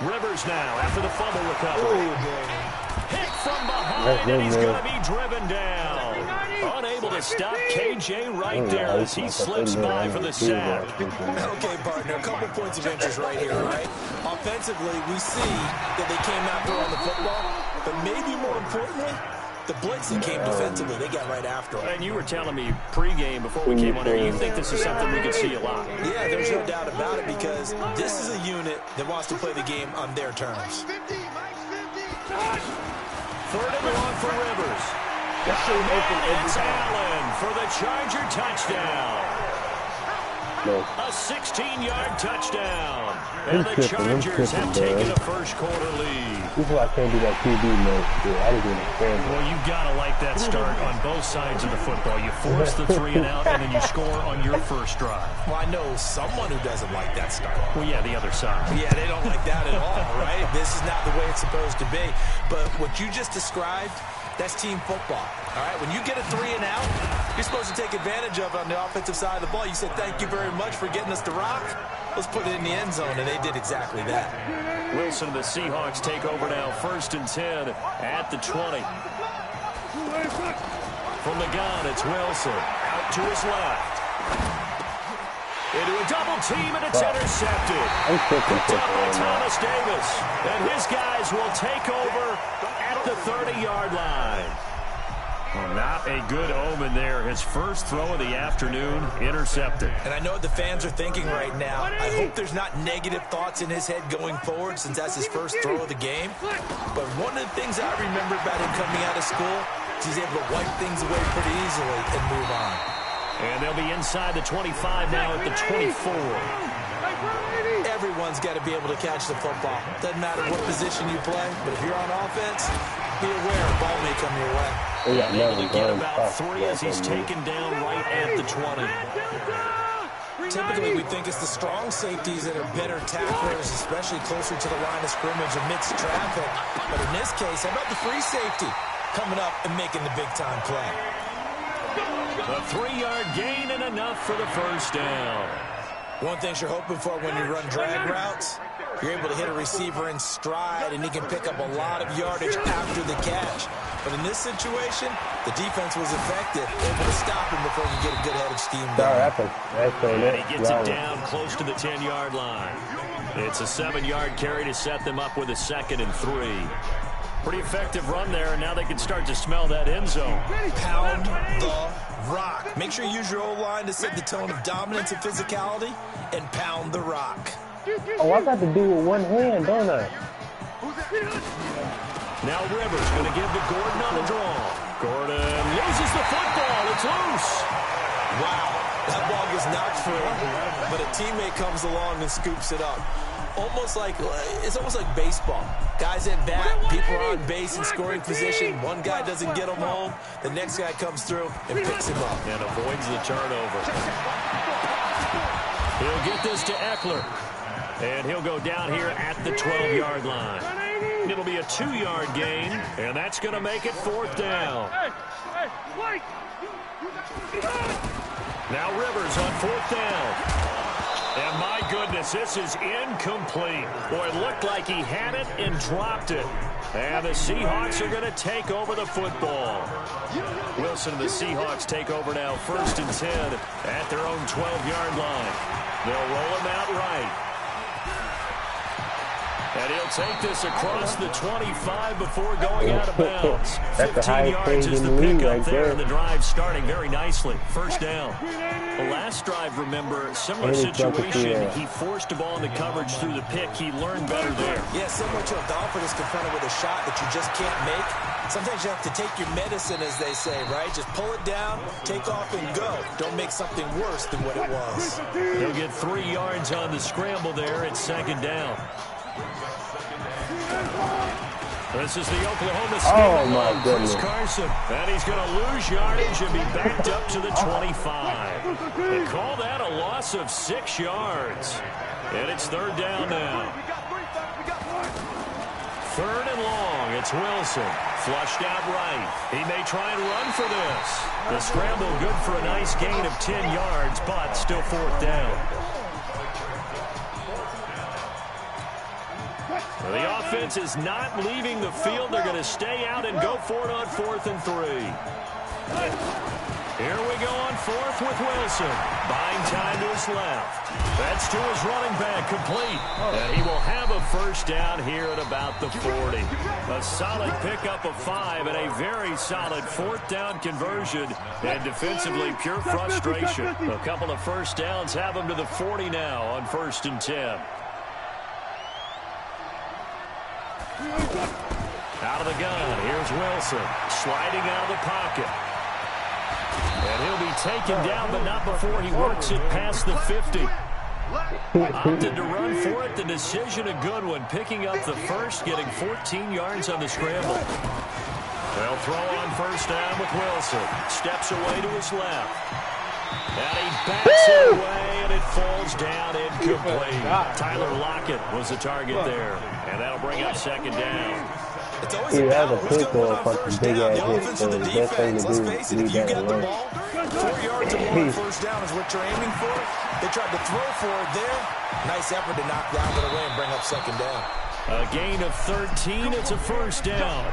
Speaker 4: Rivers now after the fumble recovery. Hit from behind, and he's going to be driven down. Unable to stop KJ right there as he slips by for the sack.
Speaker 12: Okay, partner, a couple points of interest right here, all right? Offensively, we see that they came out there on the football, but maybe more importantly, the blitzing came defensively. They got right after him.
Speaker 4: And you were telling me pregame before we came on here, you think this is something we could see a lot.
Speaker 12: Yeah, there's no doubt about it because this is a unit that wants to play the game on their terms.
Speaker 4: 3rd and long for Rivers. It's Allen for the Charger touchdown. A 16-yard touchdown. And the Chargers have taken a first-quarter lead.
Speaker 1: This is why I can't do that QB mode. I didn't understand.
Speaker 4: Well, you got to like that start on both sides of the football. You force the 3 and out, and then you score on your first drive.
Speaker 12: Well, I know someone who doesn't like that start.
Speaker 4: Well, yeah, the other side.
Speaker 12: Yeah, they don't like that at all, right? This is not the way it's supposed to be. But what you just described, that's team football. All right, when you get a 3 and out, you're supposed to take advantage of it on the offensive side of the ball. You said, thank you very much for getting us the rock. Let's put it in the end zone, and they did exactly that.
Speaker 4: Wilson and the Seahawks take over now, 1st and 10 at the 20. From the gun, it's Wilson. Out to his left. Into a double team, and it's intercepted. Picked up by Thomas Davis. And his guys will take over at the 30-yard line. Well, not a good omen there. His first throw of the afternoon, intercepted.
Speaker 12: And I know what the fans are thinking right now. I hope there's not negative thoughts in his head going forward since that's his first throw of the game. But one of the things I remember about him coming out of school is he's able to wipe things away pretty easily and move on.
Speaker 4: And they'll be inside the 25 now at the 24.
Speaker 12: Everyone's got to be able to catch the football. Doesn't matter what position you play, but if you're on offense, be aware a ball may come your way.
Speaker 4: Able to get about 3 as he's taken down right at the 20.
Speaker 12: Typically, we think it's the strong safeties that are better tacklers, especially closer to the line of scrimmage amidst traffic. But in this case, how about the free safety coming up and making the big-time play?
Speaker 4: A 3-yard gain and enough for the first down.
Speaker 12: One thing you're hoping for when you run drag routes, you're able to hit a receiver in stride, and he can pick up a lot of yardage after the catch. But in this situation, the defense was effective, able to stop him before he could get a good head of steam going.
Speaker 4: And he gets it down close to the 10-yard line. It's a 7-yard carry to set them up with a 2nd and 3. Pretty effective run there, and now they can start to smell that end zone.
Speaker 12: Pound the rock. Make sure you use your O-line to set the tone of dominance and physicality, and pound the rock.
Speaker 1: Oh, I got to do it with one hand, don't I?
Speaker 4: Now Rivers going to give to Gordon on the draw. Gordon loses the football. It's loose.
Speaker 12: Wow, that ball gets knocked free, but a teammate comes along and scoops it up. It's almost like baseball. Guys at bat, people are on base in scoring position. One guy doesn't get him home. The next guy comes through and picks him up.
Speaker 4: And avoids the turnover. He'll get this to Eckler. And he'll go down here at the 12-yard line. It'll be a 2-yard gain, and that's going to make it 4th down. Now Rivers on 4th down. And my goodness, this is incomplete. Boy, it looked like he had it and dropped it. And the Seahawks are going to take over the football. Wilson and the Seahawks take over now, 1st and 10 at their own 12-yard line. They'll roll him out right. And he'll take this across the 25 before going out of bounds. 15 yards is the pickup there, and the drive starting very nicely. 1st down. The last drive, remember, similar situation. He forced the ball into coverage through the pick. He learned better there.
Speaker 12: Yeah, similar to a golfer that's confronted with a shot that you just can't make. Sometimes you have to take your medicine, as they say, right? Just pull it down, take off, and go. Don't make something worse than what it was.
Speaker 4: He'll get 3 yards on the scramble there. It's 2nd down. This is the Oklahoma State.
Speaker 1: Oh, my goodness.
Speaker 4: Chris Carson. And he's going to lose yardage and be backed up to the 25. They call that a loss of 6 yards. And it's 3rd down now. 3rd and long. It's Wilson. Flushed out right. He may try and run for this. The scramble good for a nice gain of 10 yards, but still 4th down. The offense is not leaving the field. They're going to stay out and go for it on 4th and 3. Here we go on 4th with Wilson. Buying time to his left. That's to his running back, complete. And he will have a 1st down here at about the 40. A solid pickup of 5 and a very solid 4th down conversion. And defensively, pure frustration. A couple of 1st downs have him to the 40 now on 1st and 10. Out of the gun, here's Wilson, sliding out of the pocket. And he'll be taken down, but not before he works it past the 50. Opted to run for it, the decision a good one, picking up the 1st, getting 14 yards on the scramble. They'll throw on 1st down with Wilson, steps away to his left. And he backs it away, and it falls down incomplete. Tyler Lockett was the target there, and that'll bring up 2nd down.
Speaker 12: It's always a battle. Who's going to win on 1st down? The offense or the defense? Let's face it, if you get the ball, 4 yards or more on 1st down is what you're aiming for. They tried to throw for it there. Nice effort to knock down it away and bring up 2nd down.
Speaker 4: A gain of 13, it's a 1st down.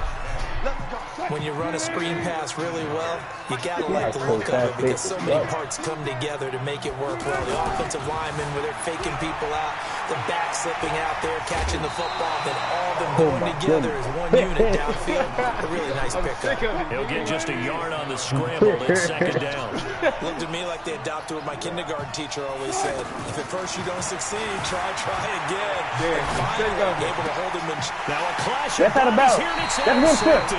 Speaker 12: When you run a screen pass really well, you got to like the look of it because so many parts come together to make it work well. The offensive linemen, where they're faking people out, the back slipping out there, catching the football, then all of them going together as one unit downfield. A really nice pickup.
Speaker 4: He'll get just a yard on the scramble. It's 2nd down.
Speaker 12: Looked at me like they adopted what my kindergarten teacher always said. If at first you don't succeed, try again. And finally, able to hold him in.
Speaker 4: Now a clash of bodies here, and it's intercepted.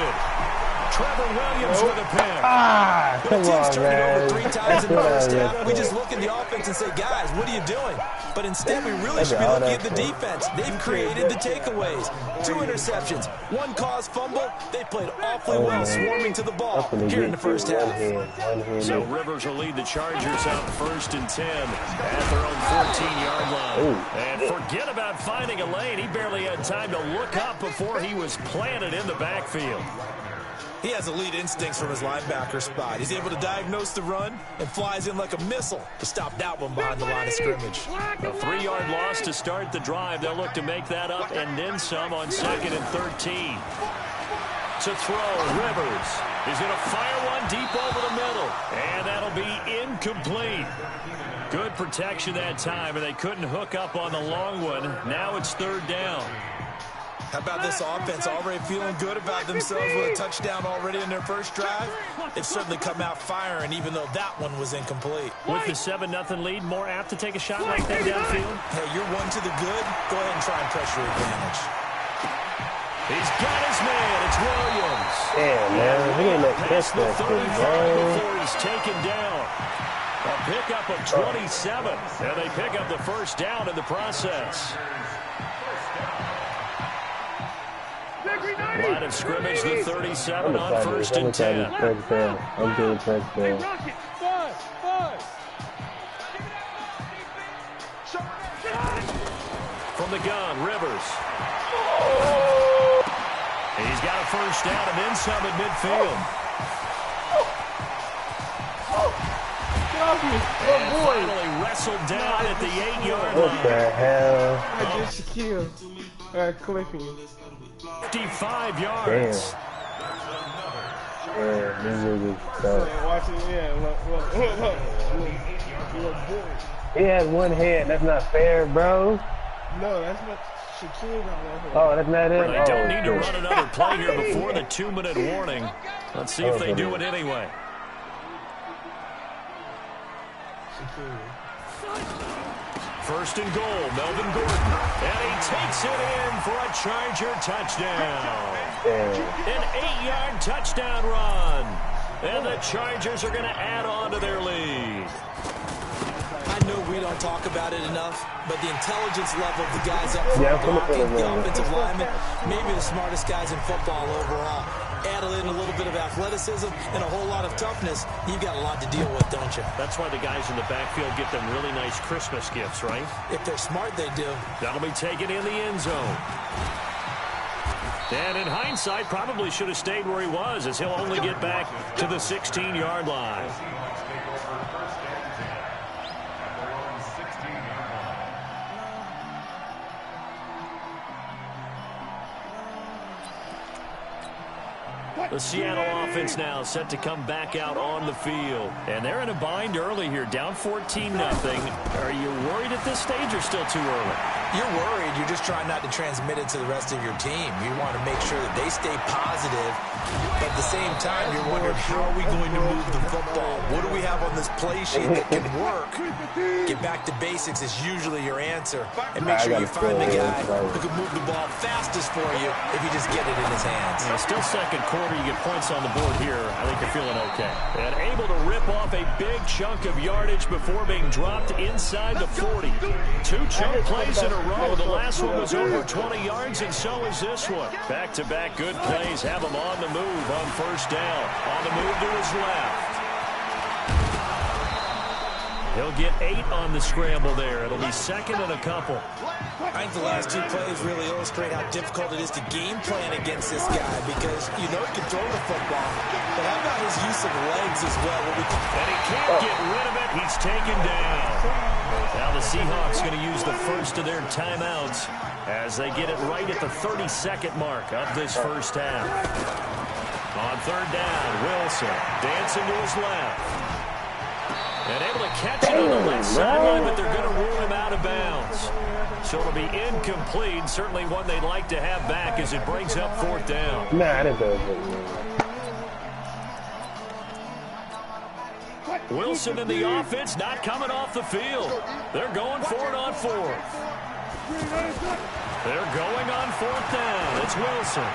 Speaker 4: Trevor Williams with a pick.
Speaker 12: The team's turned it over 3 times in the 1st down. We just look at the offense and say, guys, what are you doing? But instead, we really should be looking at the defense. They've created the takeaways. 2 interceptions, 1 caused fumble. They played awfully well, swarming to the ball here in the 1st half.
Speaker 4: So Rivers will lead the Chargers out 1st and 10 at their own 14-yard line. And forget about finding a lane. He barely had time to look up before he was planted in the backfield.
Speaker 12: He has elite instincts from his linebacker spot. He's able to diagnose the run and flies in like a missile to stop that one behind the line of scrimmage.
Speaker 4: A 3-yard loss to start the drive. They'll look to make that up and then some on 2nd and 13. To throw, Rivers. He's going to fire one deep over the middle. And that'll be incomplete. Good protection that time, and they couldn't hook up on the long one. Now it's 3rd down.
Speaker 12: How about this offense already feeling good about themselves with a touchdown already in their first drive? They've certainly come out firing, even though that one was incomplete.
Speaker 4: With the 7-0 lead, more apt to take a shot like that downfield?
Speaker 12: Hey, you're one to the good. Go ahead and try and press your advantage.
Speaker 4: He's got his man. It's Williams.
Speaker 1: Damn, man. He ain't no catch that shit, bro.
Speaker 4: Before he's taken down. A pickup of 27. And they pick up the first down in the process. Line of scrimmage, the 37 on 1st and 10.
Speaker 1: I'm doing touchdown.
Speaker 4: From the gun, Rivers. He's got a first down and then some at midfield. And finally wrestled down at the 8-yard line.
Speaker 1: What the hell?
Speaker 10: I just killed. Clipping.
Speaker 4: 55 yards.
Speaker 1: Damn, this nigga's tough.
Speaker 10: Watch it, yeah. Look.
Speaker 1: He has one hand. That's not fair, bro.
Speaker 10: No, that's what Shaquille got.
Speaker 1: Oh, that's not it?
Speaker 4: They don't need to run another play here before the 2-minute warning. Let's see if they do it anyway. First and goal, Melvin Gordon. And he takes it in for a Charger touchdown. An 8-yard touchdown run. And the Chargers are going to add on to their lead.
Speaker 12: I know we don't talk about it enough, but the intelligence level of the guys up front blocking, the offensive linemen, maybe the smartest guys in football overall. Add in a little bit of athleticism and a whole lot of toughness, you've got a lot to deal with, don't you?
Speaker 4: That's why the guys in the backfield get them really nice Christmas gifts, right?
Speaker 12: If they're smart, they do.
Speaker 4: That'll be taken in the end zone. And in hindsight, probably should have stayed where he was, as he'll only get back to the 16-yard line. The Seattle offense now set to come back out on the field. And they're in a bind early here, down 14-0. Are you worried at this stage or still too early?
Speaker 12: You're worried. You're just trying not to transmit it to the rest of your team. You want to make sure that they stay positive. But at the same time, you're wondering, how are we going to move the football? What do we have on this play sheet that can work? Get back to basics is usually your answer. And make sure you find the guy who can move the ball fastest for you if you just get it in his hands.
Speaker 4: Yeah, still second quarter. You get points on the board here. I think you're feeling okay. And able to rip off a big chunk of yardage before being dropped inside the 40. 2 chunk plays in a row. The last one was over 20 yards, and so is this one. Back-to-back good plays have him on the move on first down. On the move to his left. He'll get 8 on the scramble there. It'll be second and a couple.
Speaker 12: I think the last 2 plays really illustrate how difficult it is to game plan against this guy, because you know he can throw the football, but how about his use of legs as well?
Speaker 4: And he can't get rid of it. He's taken down. Now the Seahawks going to use the first of their timeouts as they get it right at the 32nd mark of this first half. On third down, Wilson dancing to his left. And able to catch it on the left sideline, but they're going to rule him out of bounds. So it'll be incomplete. Certainly one they'd like to have back as it brings up fourth down.
Speaker 1: Nah, I didn't do it.
Speaker 4: Wilson and the offense not coming off the field. They're going for it on fourth. They're going on fourth down. It's Wilson.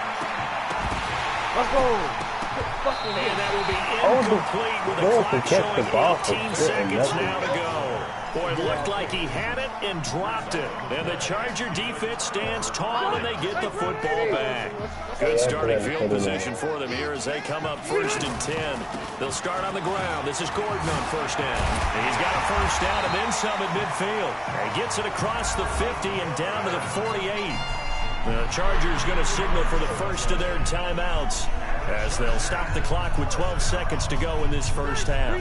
Speaker 10: Let's go.
Speaker 4: And that will be incomplete with a clock showing 18 seconds now to go. Boy, it looked like he had it and dropped it. And the Charger defense stands tall, and they get the football back. Good starting field position for them here as they come up first and 10. They'll start on the ground. This is Gordon on first down. He's got a first down and then some at midfield. He gets it across the 50 and down to the 48. The Chargers going to signal for the first of their timeouts as they'll stop the clock with 12 seconds to go in this first half.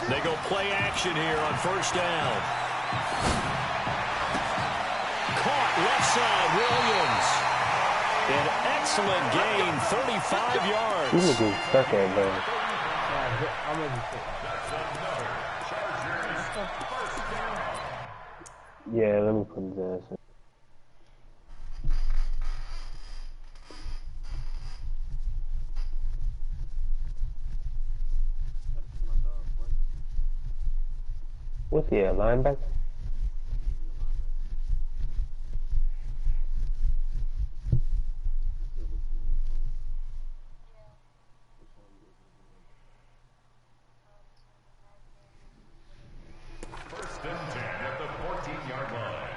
Speaker 4: They go play action here on first down. Caught left side, Williams. An excellent gain, 35 yards.
Speaker 1: He's looking stuck at man. Yeah, let me put his ass in. What's he at, linebacker?
Speaker 11: First and 10 at the 14-yard line.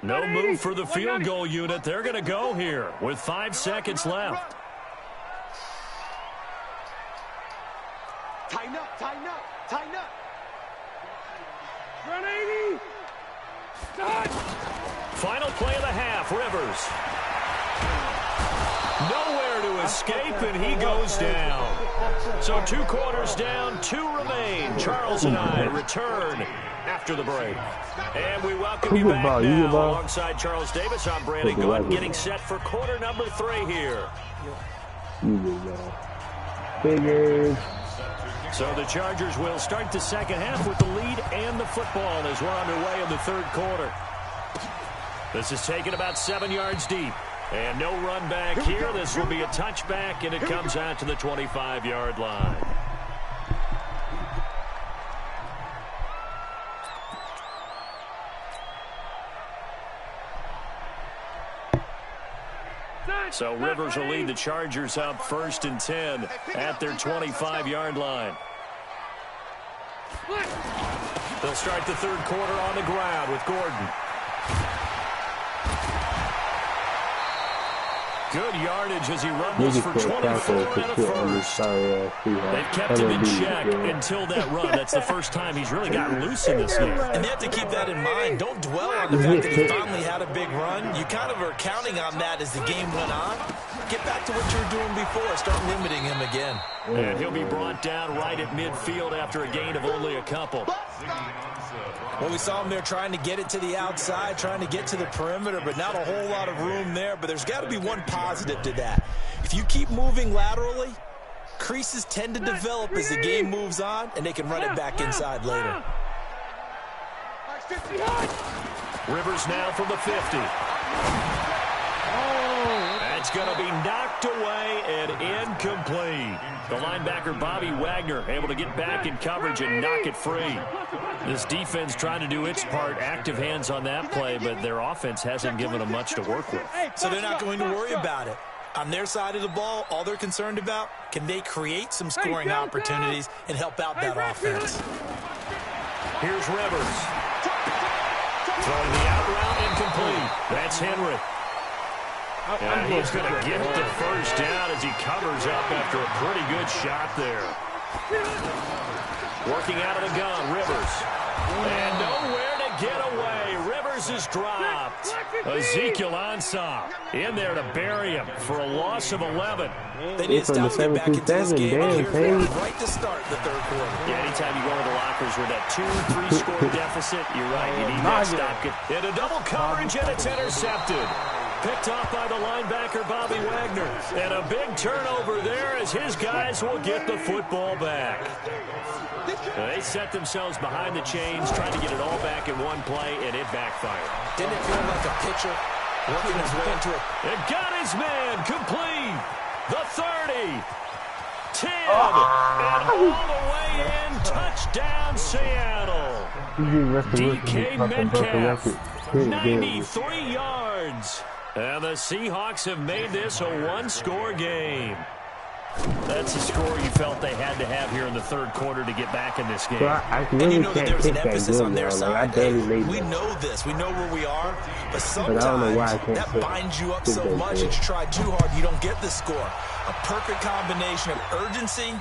Speaker 4: No move for the field goal unit. They're going to go here with 5 seconds left.
Speaker 7: Tighten up, tighten up, tighten up. Run 80. Start.
Speaker 4: Final play of the half, Rivers. Nowhere to escape, and he goes down. So 2 quarters down, 2 remain. Charles and I return after the break. And we welcome you back now. Alongside Charles Davis, I'm Brandon Good, getting set for quarter number 3 here.
Speaker 1: Figures.
Speaker 4: So the Chargers will start the second half with the lead and the football as we're underway in the third quarter. This is taken about 7 yards deep. And no run back here. This will be a touchback, and it comes out to the 25-yard line. So Rivers will lead the Chargers up 1st and 10 at their 25-yard line. They'll start the third quarter on the ground with Gordon. Good yardage as he rumbles for 24 and a first. They've kept him in check until that run. That's the first time he's really gotten loose in this game.
Speaker 12: And you have to keep that in mind. Don't dwell on the fact that he finally had a big run. You kind of are counting on that as the game went on. Get back to what you were doing before. Start limiting him again.
Speaker 4: And he'll be brought down right at midfield after a gain of only a couple.
Speaker 12: Well, we saw him there trying to get it to the outside, trying to get to the perimeter, but not a whole lot of room there. But there's got to be one positive to that. If you keep moving laterally, creases tend to develop as the game moves on, and they can run it back inside later.
Speaker 4: Rivers now from the 50. That's going to be knocked away and incomplete. The linebacker, Bobby Wagner, able to get back in coverage and knock it free. This defense trying to do its part, active hands on that play, but their offense hasn't given them much to work with.
Speaker 12: So they're not going to worry about it. On their side of the ball, all they're concerned about, can they create some scoring opportunities and help out that offense?
Speaker 4: Here's Rivers. Throwing the out route incomplete. That's Henry. And he's going to get the first down as he covers up after a pretty good shot there. Working out of the gun, Rivers. And nowhere to get away. Rivers is dropped. Ezekiel Ansah in there to bury him for a loss of 11.
Speaker 12: They need to stop and get back into this game right to start the third quarter.
Speaker 4: Yeah, anytime you go to the lockers with that 2-3 score deficit, you're right. You need that stop. In a double coverage, and it's intercepted. Picked off by the linebacker, Bobby Wagner. And a big turnover there as his guys will get the football back. They set themselves behind the chains, trying to get it all back in one play, and it backfired.
Speaker 12: Didn't it feel like a pitcher working his way into it?
Speaker 4: It got his man complete. The 30. 10. And all the way in. Touchdown, Seattle. DK Metcalf. 93 yards. And the Seahawks have made this a one-score game. That's the score you felt they had to have here in the third quarter to get back in this game.
Speaker 1: So I really and you know that there's an emphasis on their
Speaker 12: side. We know this. We know where we are. But sometimes that binds you up so much that you try too hard, you don't get the score. A perfect combination of urgency,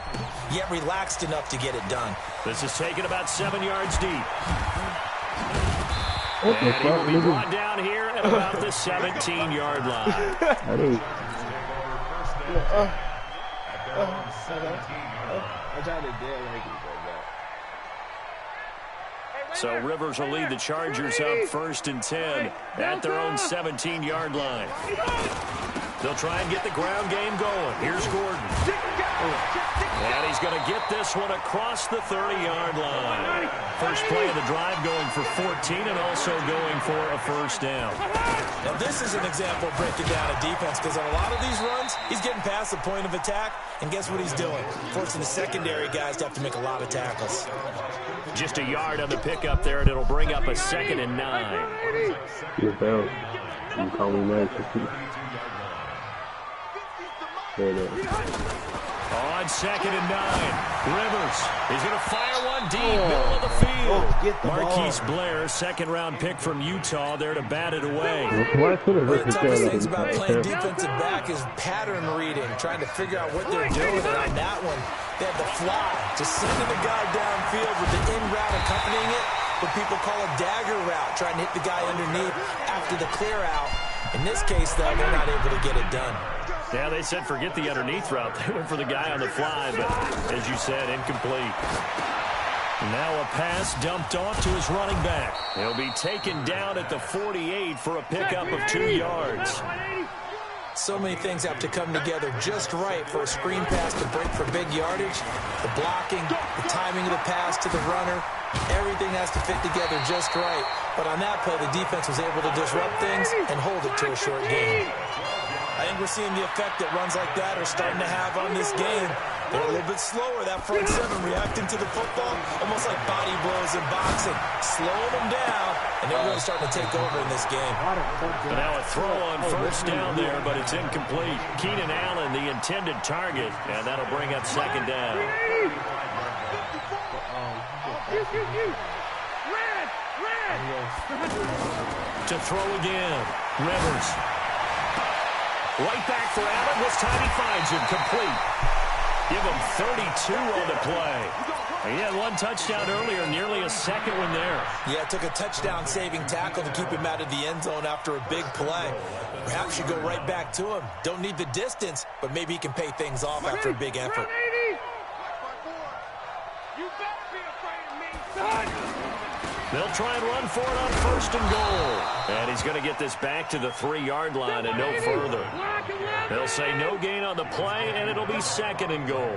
Speaker 12: yet relaxed enough to get it done.
Speaker 4: This is taken about 7 yards deep. And he will be brought down here at about the 17-yard line. So Rivers will lead the Chargers up 1st and 10 at their own 17-yard line. They'll try and get the ground game going. Here's Gordon. And he's going to get this one across the 30-yard line. First play of the drive going for 14 and also going for a first down.
Speaker 5: Now this is an example of breaking down a defense because on a lot of these runs, he's getting past the point of attack, and guess what he's doing? Forcing the secondary guys to have to make a lot of tackles.
Speaker 4: Just a yard on the pickup there, and it'll bring up a 2nd and 9.
Speaker 1: You fell. You call me nice.
Speaker 4: On 2nd and 9, Rivers is going to fire one deep, middle of the field. Marquise Blair, 2nd-round pick from Utah, there to bat it away.
Speaker 5: One of the toughest things about playing defensive back is pattern reading, trying to figure out what they're doing. And on that one, they had the fly, just sending the guy downfield with the in route accompanying it, what people call a dagger route, trying to hit the guy underneath after the clear out. In this case, though, they're not able to get it done.
Speaker 4: Yeah, they said forget the underneath route. They went for the guy on the fly, but as you said, incomplete. Now a pass dumped off to his running back. He'll be taken down at the 48 for a pickup of 2 yards.
Speaker 5: So many things have to come together just right for a screen pass to break for big yardage. The blocking, the timing of the pass to the runner, everything has to fit together just right. But on that play, the defense was able to disrupt things and hold it to a short gain. I think we're seeing the effect that runs like that are starting to have on this game. They're a little bit slower, that front seven reacting to the football, almost like body blows in boxing, slowing them down, and they're really starting to take over in this game.
Speaker 4: But now a throw on first down there, but it's incomplete. Keenan Allen, the intended target, and that'll bring up 2nd down. To throw again, Rivers. Right back for Allen. This time he finds him complete. Give him 32 on the play. He had 1 touchdown earlier, nearly a 2nd one there.
Speaker 5: Yeah, it took a touchdown-saving tackle to keep him out of the end zone after a big play. Perhaps you go right back to him. Don't need the distance, but maybe he can pay things off after a big effort.
Speaker 4: They'll try and run for it on 1st and goal. And he's going to get this back to the 3-yard line and no further. They'll say no gain on the play, and it'll be 2nd and goal.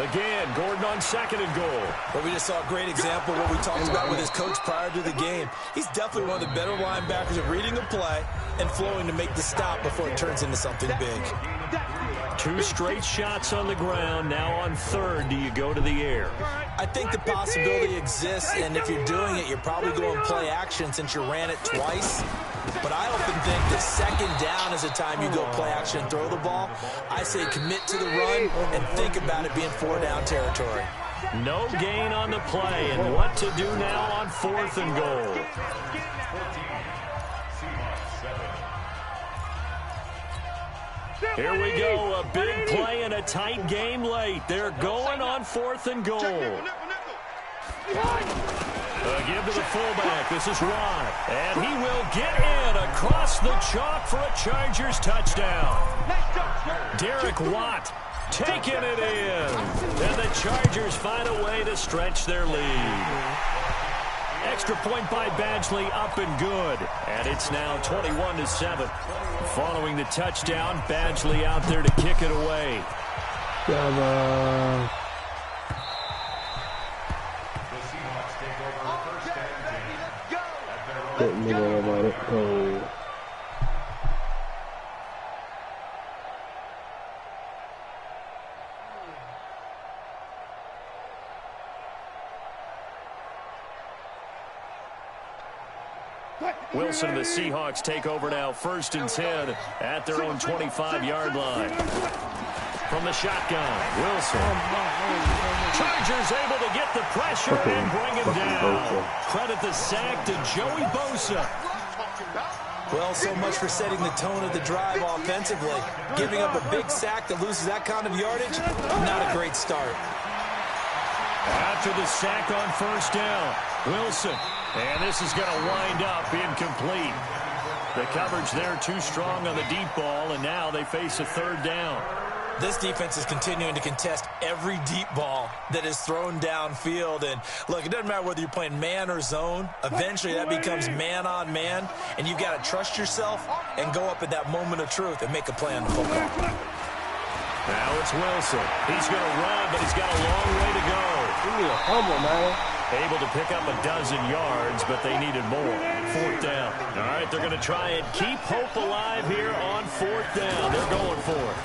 Speaker 4: Again, Gordon on 2nd and goal.
Speaker 5: But we just saw a great example of what we talked about with his coach prior to the game. He's definitely one of the better linebackers at reading a play and flowing to make the stop before it turns into something big.
Speaker 4: 2 straight shots on the ground. Now on 3rd, do you go to the air?
Speaker 5: I think the possibility exists, and if you're doing it, you're probably going play action since you ran it twice. But I often think that 2nd down is the time you go play action and throw the ball. I say commit to the run and think about it being 4-down territory.
Speaker 4: No gain on the play, and what to do now on 4th and goal. Here we go, a big play and a tight game late. They're going on 4th and goal. Give to the fullback. This is Rod. And he will get in across the chalk for a Chargers touchdown. Derek Watt taking it in. And the Chargers find a way to stretch their lead. Extra point by Badgley, up and good. And it's now 21-7. Following the touchdown, Badgley out there to kick it away. Wilson and the Seahawks take over now, 1st and 10 at their own 25-yard line. From the shotgun, Wilson. Chargers able to get the pressure and bring him down. Credit the sack to Joey Bosa.
Speaker 5: Well, so much for setting the tone of the drive offensively. Giving up a big sack that loses that kind of yardage, not a great start.
Speaker 4: After the sack on 1st down, Wilson And this is going to wind up incomplete. The coverage there too strong on the deep ball, and now they face a third down.
Speaker 12: This defense is continuing to contest every deep ball that is thrown downfield. And, look, it doesn't matter whether you're playing man or zone. Eventually, that becomes man-on-man, and you've got to trust yourself and go up at that moment of truth and make a play on the football.
Speaker 4: Now it's Wilson. He's going to run, but he's got a long way to go.
Speaker 10: Give me a fumble, man.
Speaker 4: Able to pick up a dozen yards, but they needed more. Fourth down. All right, they're going to try and keep hope alive here on fourth down. They're going for it.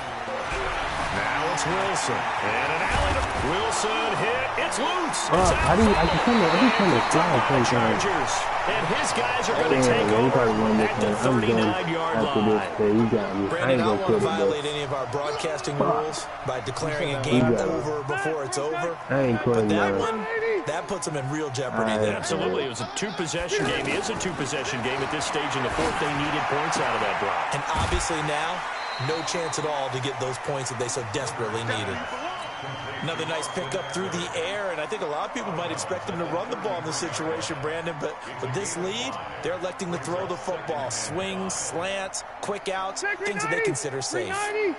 Speaker 4: Now it's Wilson. And an alley to Wilson hit. It's loose. It's
Speaker 1: I just kind of fly.
Speaker 4: Chargers. And his guys are going to take over at the 39-yard line.
Speaker 12: Brandon, I don't want to violate any of our broadcasting rules by declaring a game over before it's over. But that one, that puts them in real jeopardy there.
Speaker 4: Absolutely. It was a two-possession game. It is a two-possession game at this stage in the fourth. They needed points out of that drive.
Speaker 12: And obviously now, no chance at all to get those points that they so desperately needed. Another nice pickup through the air, and I think a lot of people might expect them to run the ball in this situation, Brandon, but for this lead, they're electing to throw the football. Swings, slants, quick outs, things that they consider safe.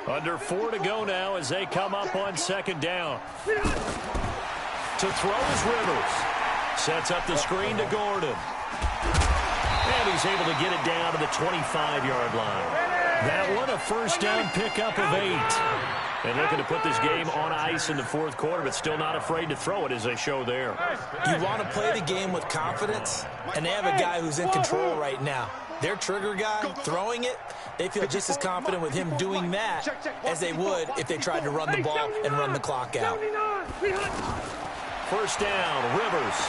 Speaker 4: Under 4 to go now as they come up on second down. To throw is Rivers. Sets up the screen to Gordon. And he's able to get it down to the 25-yard line. That one, a first down pickup of 8. And looking to put this game on ice in the fourth quarter, but still not afraid to throw it as they show there.
Speaker 12: You want to play the game with confidence, and they have a guy who's in control right now. Their trigger guy, throwing it, they feel just as confident with him doing that as they would if they tried to run the ball and run the clock out.
Speaker 4: First down, Rivers.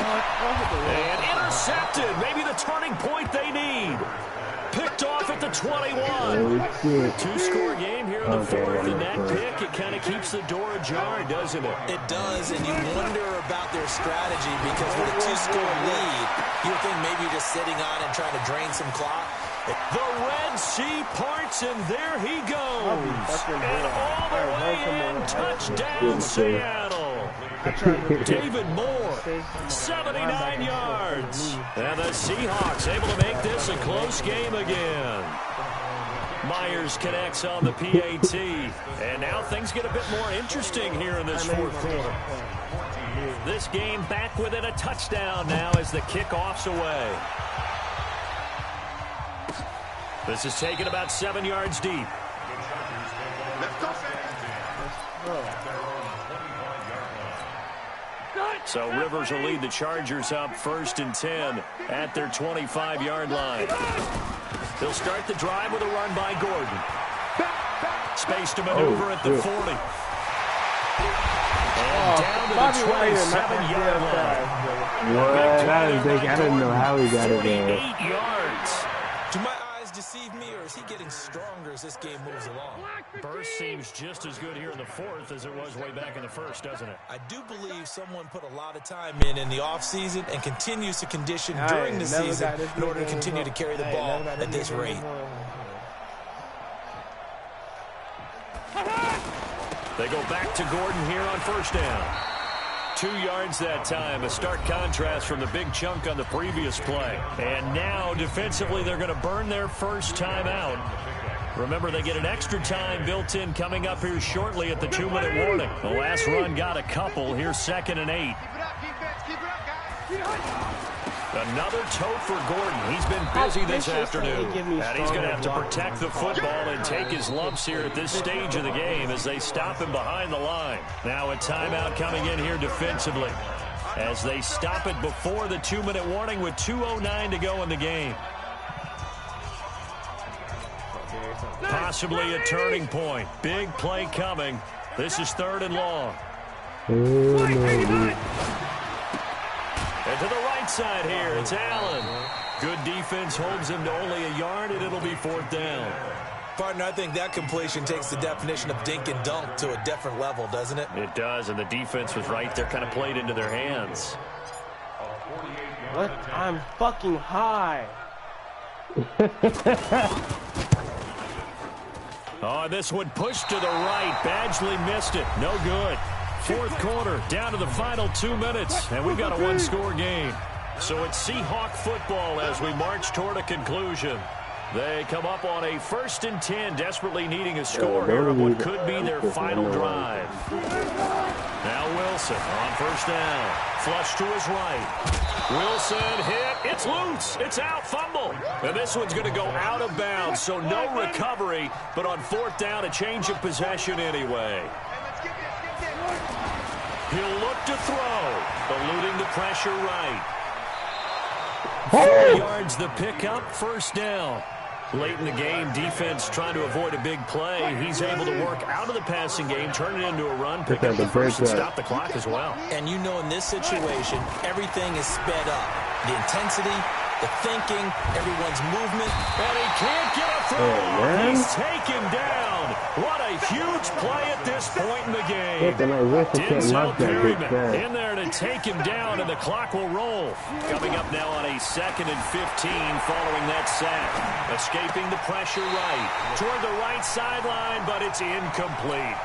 Speaker 4: And intercepted. Maybe the turning point they need. Picked off at the 21. Two-score game here in the fourth, and that pick, it kind of keeps the door ajar, doesn't it?
Speaker 12: It does, and you wonder about their strategy because with a two-score lead, you would think maybe you're just sitting on and trying to drain some clock.
Speaker 4: The Red Sea parts, and there he goes. And all the way in, touchdown Seattle. David Moore, 79 yards. And the Seahawks able to make this a close game again. Myers connects on the PAT. And now things get a bit more interesting here in this fourth quarter. This game back within a touchdown now as the kickoff's away. This is taken about 7 yards deep. So Rivers will lead the Chargers up 1st and 10 at their 25-yard line. They'll start the drive with a run by Gordon. Space to maneuver at the 40. And down to the 27-yard line.
Speaker 1: What? I didn't know how he got it there.
Speaker 4: 48 yards.
Speaker 12: Do my eyes deceive me, or is he getting stronger as this game moves along?
Speaker 4: Burst seems just as good here in the fourth as it was way back in the first, doesn't it?
Speaker 12: I do believe someone put a lot of time in the offseason and continues to condition during the season in order to continue to carry the ball at this rate.
Speaker 4: They go back to Gordon here on first down. 2 yards that time, a stark contrast from the big chunk on the previous play. And now, defensively, they're going to burn their first time out. Remember, they get an extra time built in coming up here shortly at the 2-minute warning. The last run got a couple. Here's 2nd and 8. Another tote for Gordon. He's been busy this afternoon. And he's going to have to protect the football and take his lumps here at this stage of the game as they stop him behind the line. Now a timeout coming in here defensively as they stop it before the 2-minute warning with 2:09 to go in the game. Possibly a turning point. Big play coming. This is 3rd and long. And to the right side here, it's Allen. Good defense holds him to only a yard, and it'll be 4th down.
Speaker 12: Partner, I think that completion takes the definition of dink and dunk to a different level, doesn't it?
Speaker 4: It does, and the defense was right there, kind of played into their hands.
Speaker 10: What? I'm fucking high.
Speaker 4: Oh, this one pushed to the right. Badgley missed it. No good. Fourth quarter, down to the final 2 minutes, and we've got a one-score game. So it's Seahawk football as we march toward a conclusion. They come up on a 1st and 10, desperately needing a score here of what could be their final drive. Now Wilson on 1st down. Flush to his right. Wilson hit. It's loose. It's out. Fumble. And this one's going to go out of bounds, so no recovery. But on 4th down, a change of possession anyway. He'll look to throw. Eluding the pressure right. 4 yards the pickup. 1st down. Late in the game, defense trying to avoid a big play. He's able to work out of the passing game, turn it into a run, pick up the first, and stop the clock as well.
Speaker 12: And you know in this situation, everything is sped up. The intensity, the thinking, everyone's movement.
Speaker 4: And he can't get a throw. He's taken down. What a huge play at this point in the game. Denzel Perryman in there to take him down, and the clock will roll. Coming up now on a 2nd and 15 following that sack. Escaping the pressure right. Toward the right sideline, but it's incomplete.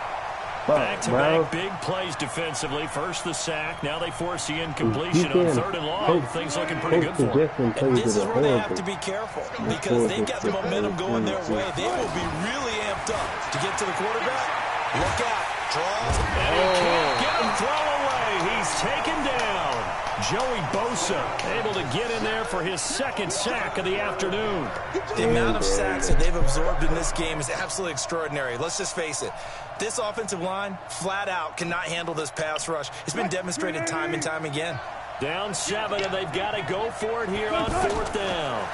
Speaker 4: Back-to-back big plays defensively. First the sack. Now they force the incompletion on 3rd and long. Things looking pretty good for them.
Speaker 12: And this is where they have to be careful because they've got the momentum going their way. They will be really amped up to get to the quarterback. Look out. Draws.
Speaker 4: And he can't get him thrown away. He's taken down. Joey Bosa able to get in there for his 2nd sack of the afternoon.
Speaker 12: The amount of sacks that they've absorbed in this game is absolutely extraordinary. Let's just face it. This offensive line, flat out, cannot handle this pass rush. It's been demonstrated time and time again.
Speaker 4: Down 7, and they've got to go for it here on 4th down.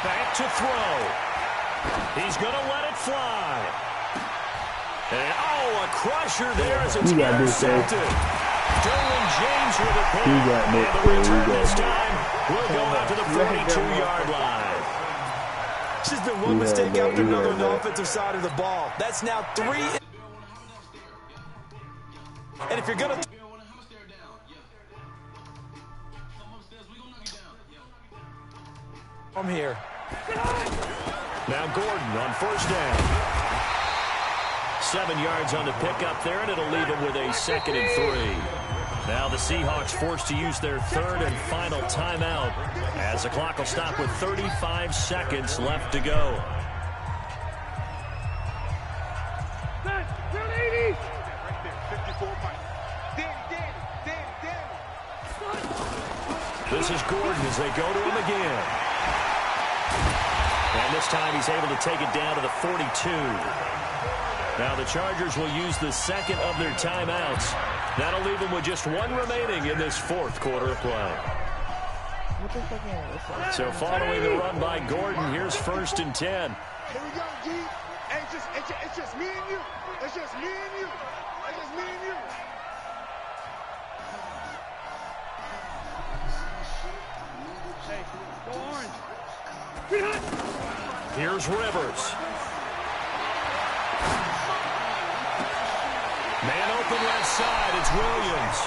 Speaker 4: Back to throw. He's going to let it fly. And, a crusher there as it's intercepted. Derwin James with a pick. And the return this time will go out to the 42-yard line.
Speaker 12: It's just been one mistake after another on the offensive side of the ball. That's now 3. And if you're going to... I'm here.
Speaker 4: Now Gordon on 1st down. 7 yards on the pickup there, and it'll leave him with a 2nd and 3. Now the Seahawks forced to use their 3rd and final timeout as the clock will stop with 35 seconds left to go. This is Gordon as they go to him again. And this time he's able to take it down to the 42. Now the Chargers will use the 2nd of their timeouts. That'll leave them with just 1 remaining in this 4th quarter of play. So following the run by Gordon, here's 1st and 10.
Speaker 7: Here we go, G. Hey, it's just me and you. It's just me and you. It's just me and you. Hey, go orange.
Speaker 4: Here's Rivers. Man open left side, it's Williams.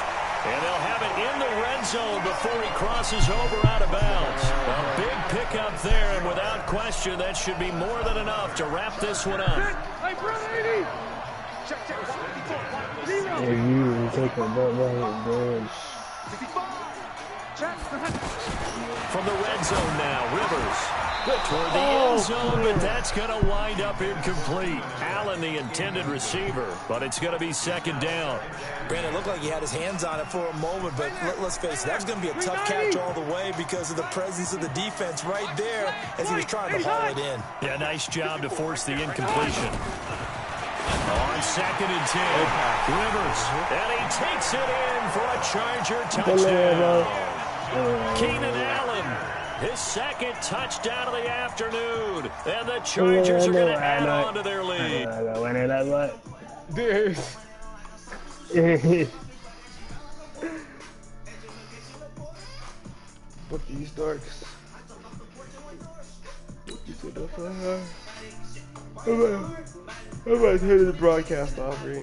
Speaker 4: And they'll have it in the red zone before he crosses over out of bounds. A big pickup there, and without question, that should be more than enough to wrap this one up.
Speaker 7: Hey, brother,
Speaker 1: Hey, you take a butt right here,
Speaker 4: From the red zone now, Rivers. Toward the end zone, but that's going to wind up incomplete. Allen, the intended receiver, but it's going to be 2nd down.
Speaker 12: Brandon, it looked like he had his hands on it for a moment, but let's face it, that was going to be a tough catch all the way because of the presence of the defense right there as he was trying to haul it in.
Speaker 4: Yeah, nice job to force the incompletion. On 2nd and 10, Rivers, and he takes it in for a Charger touchdown. Keenan Allen, his 2nd touchdown of the afternoon, and the Chargers are going to add on to their lead.
Speaker 10: Dude. Fuck these darks. I'm about to turn the broadcast off, right?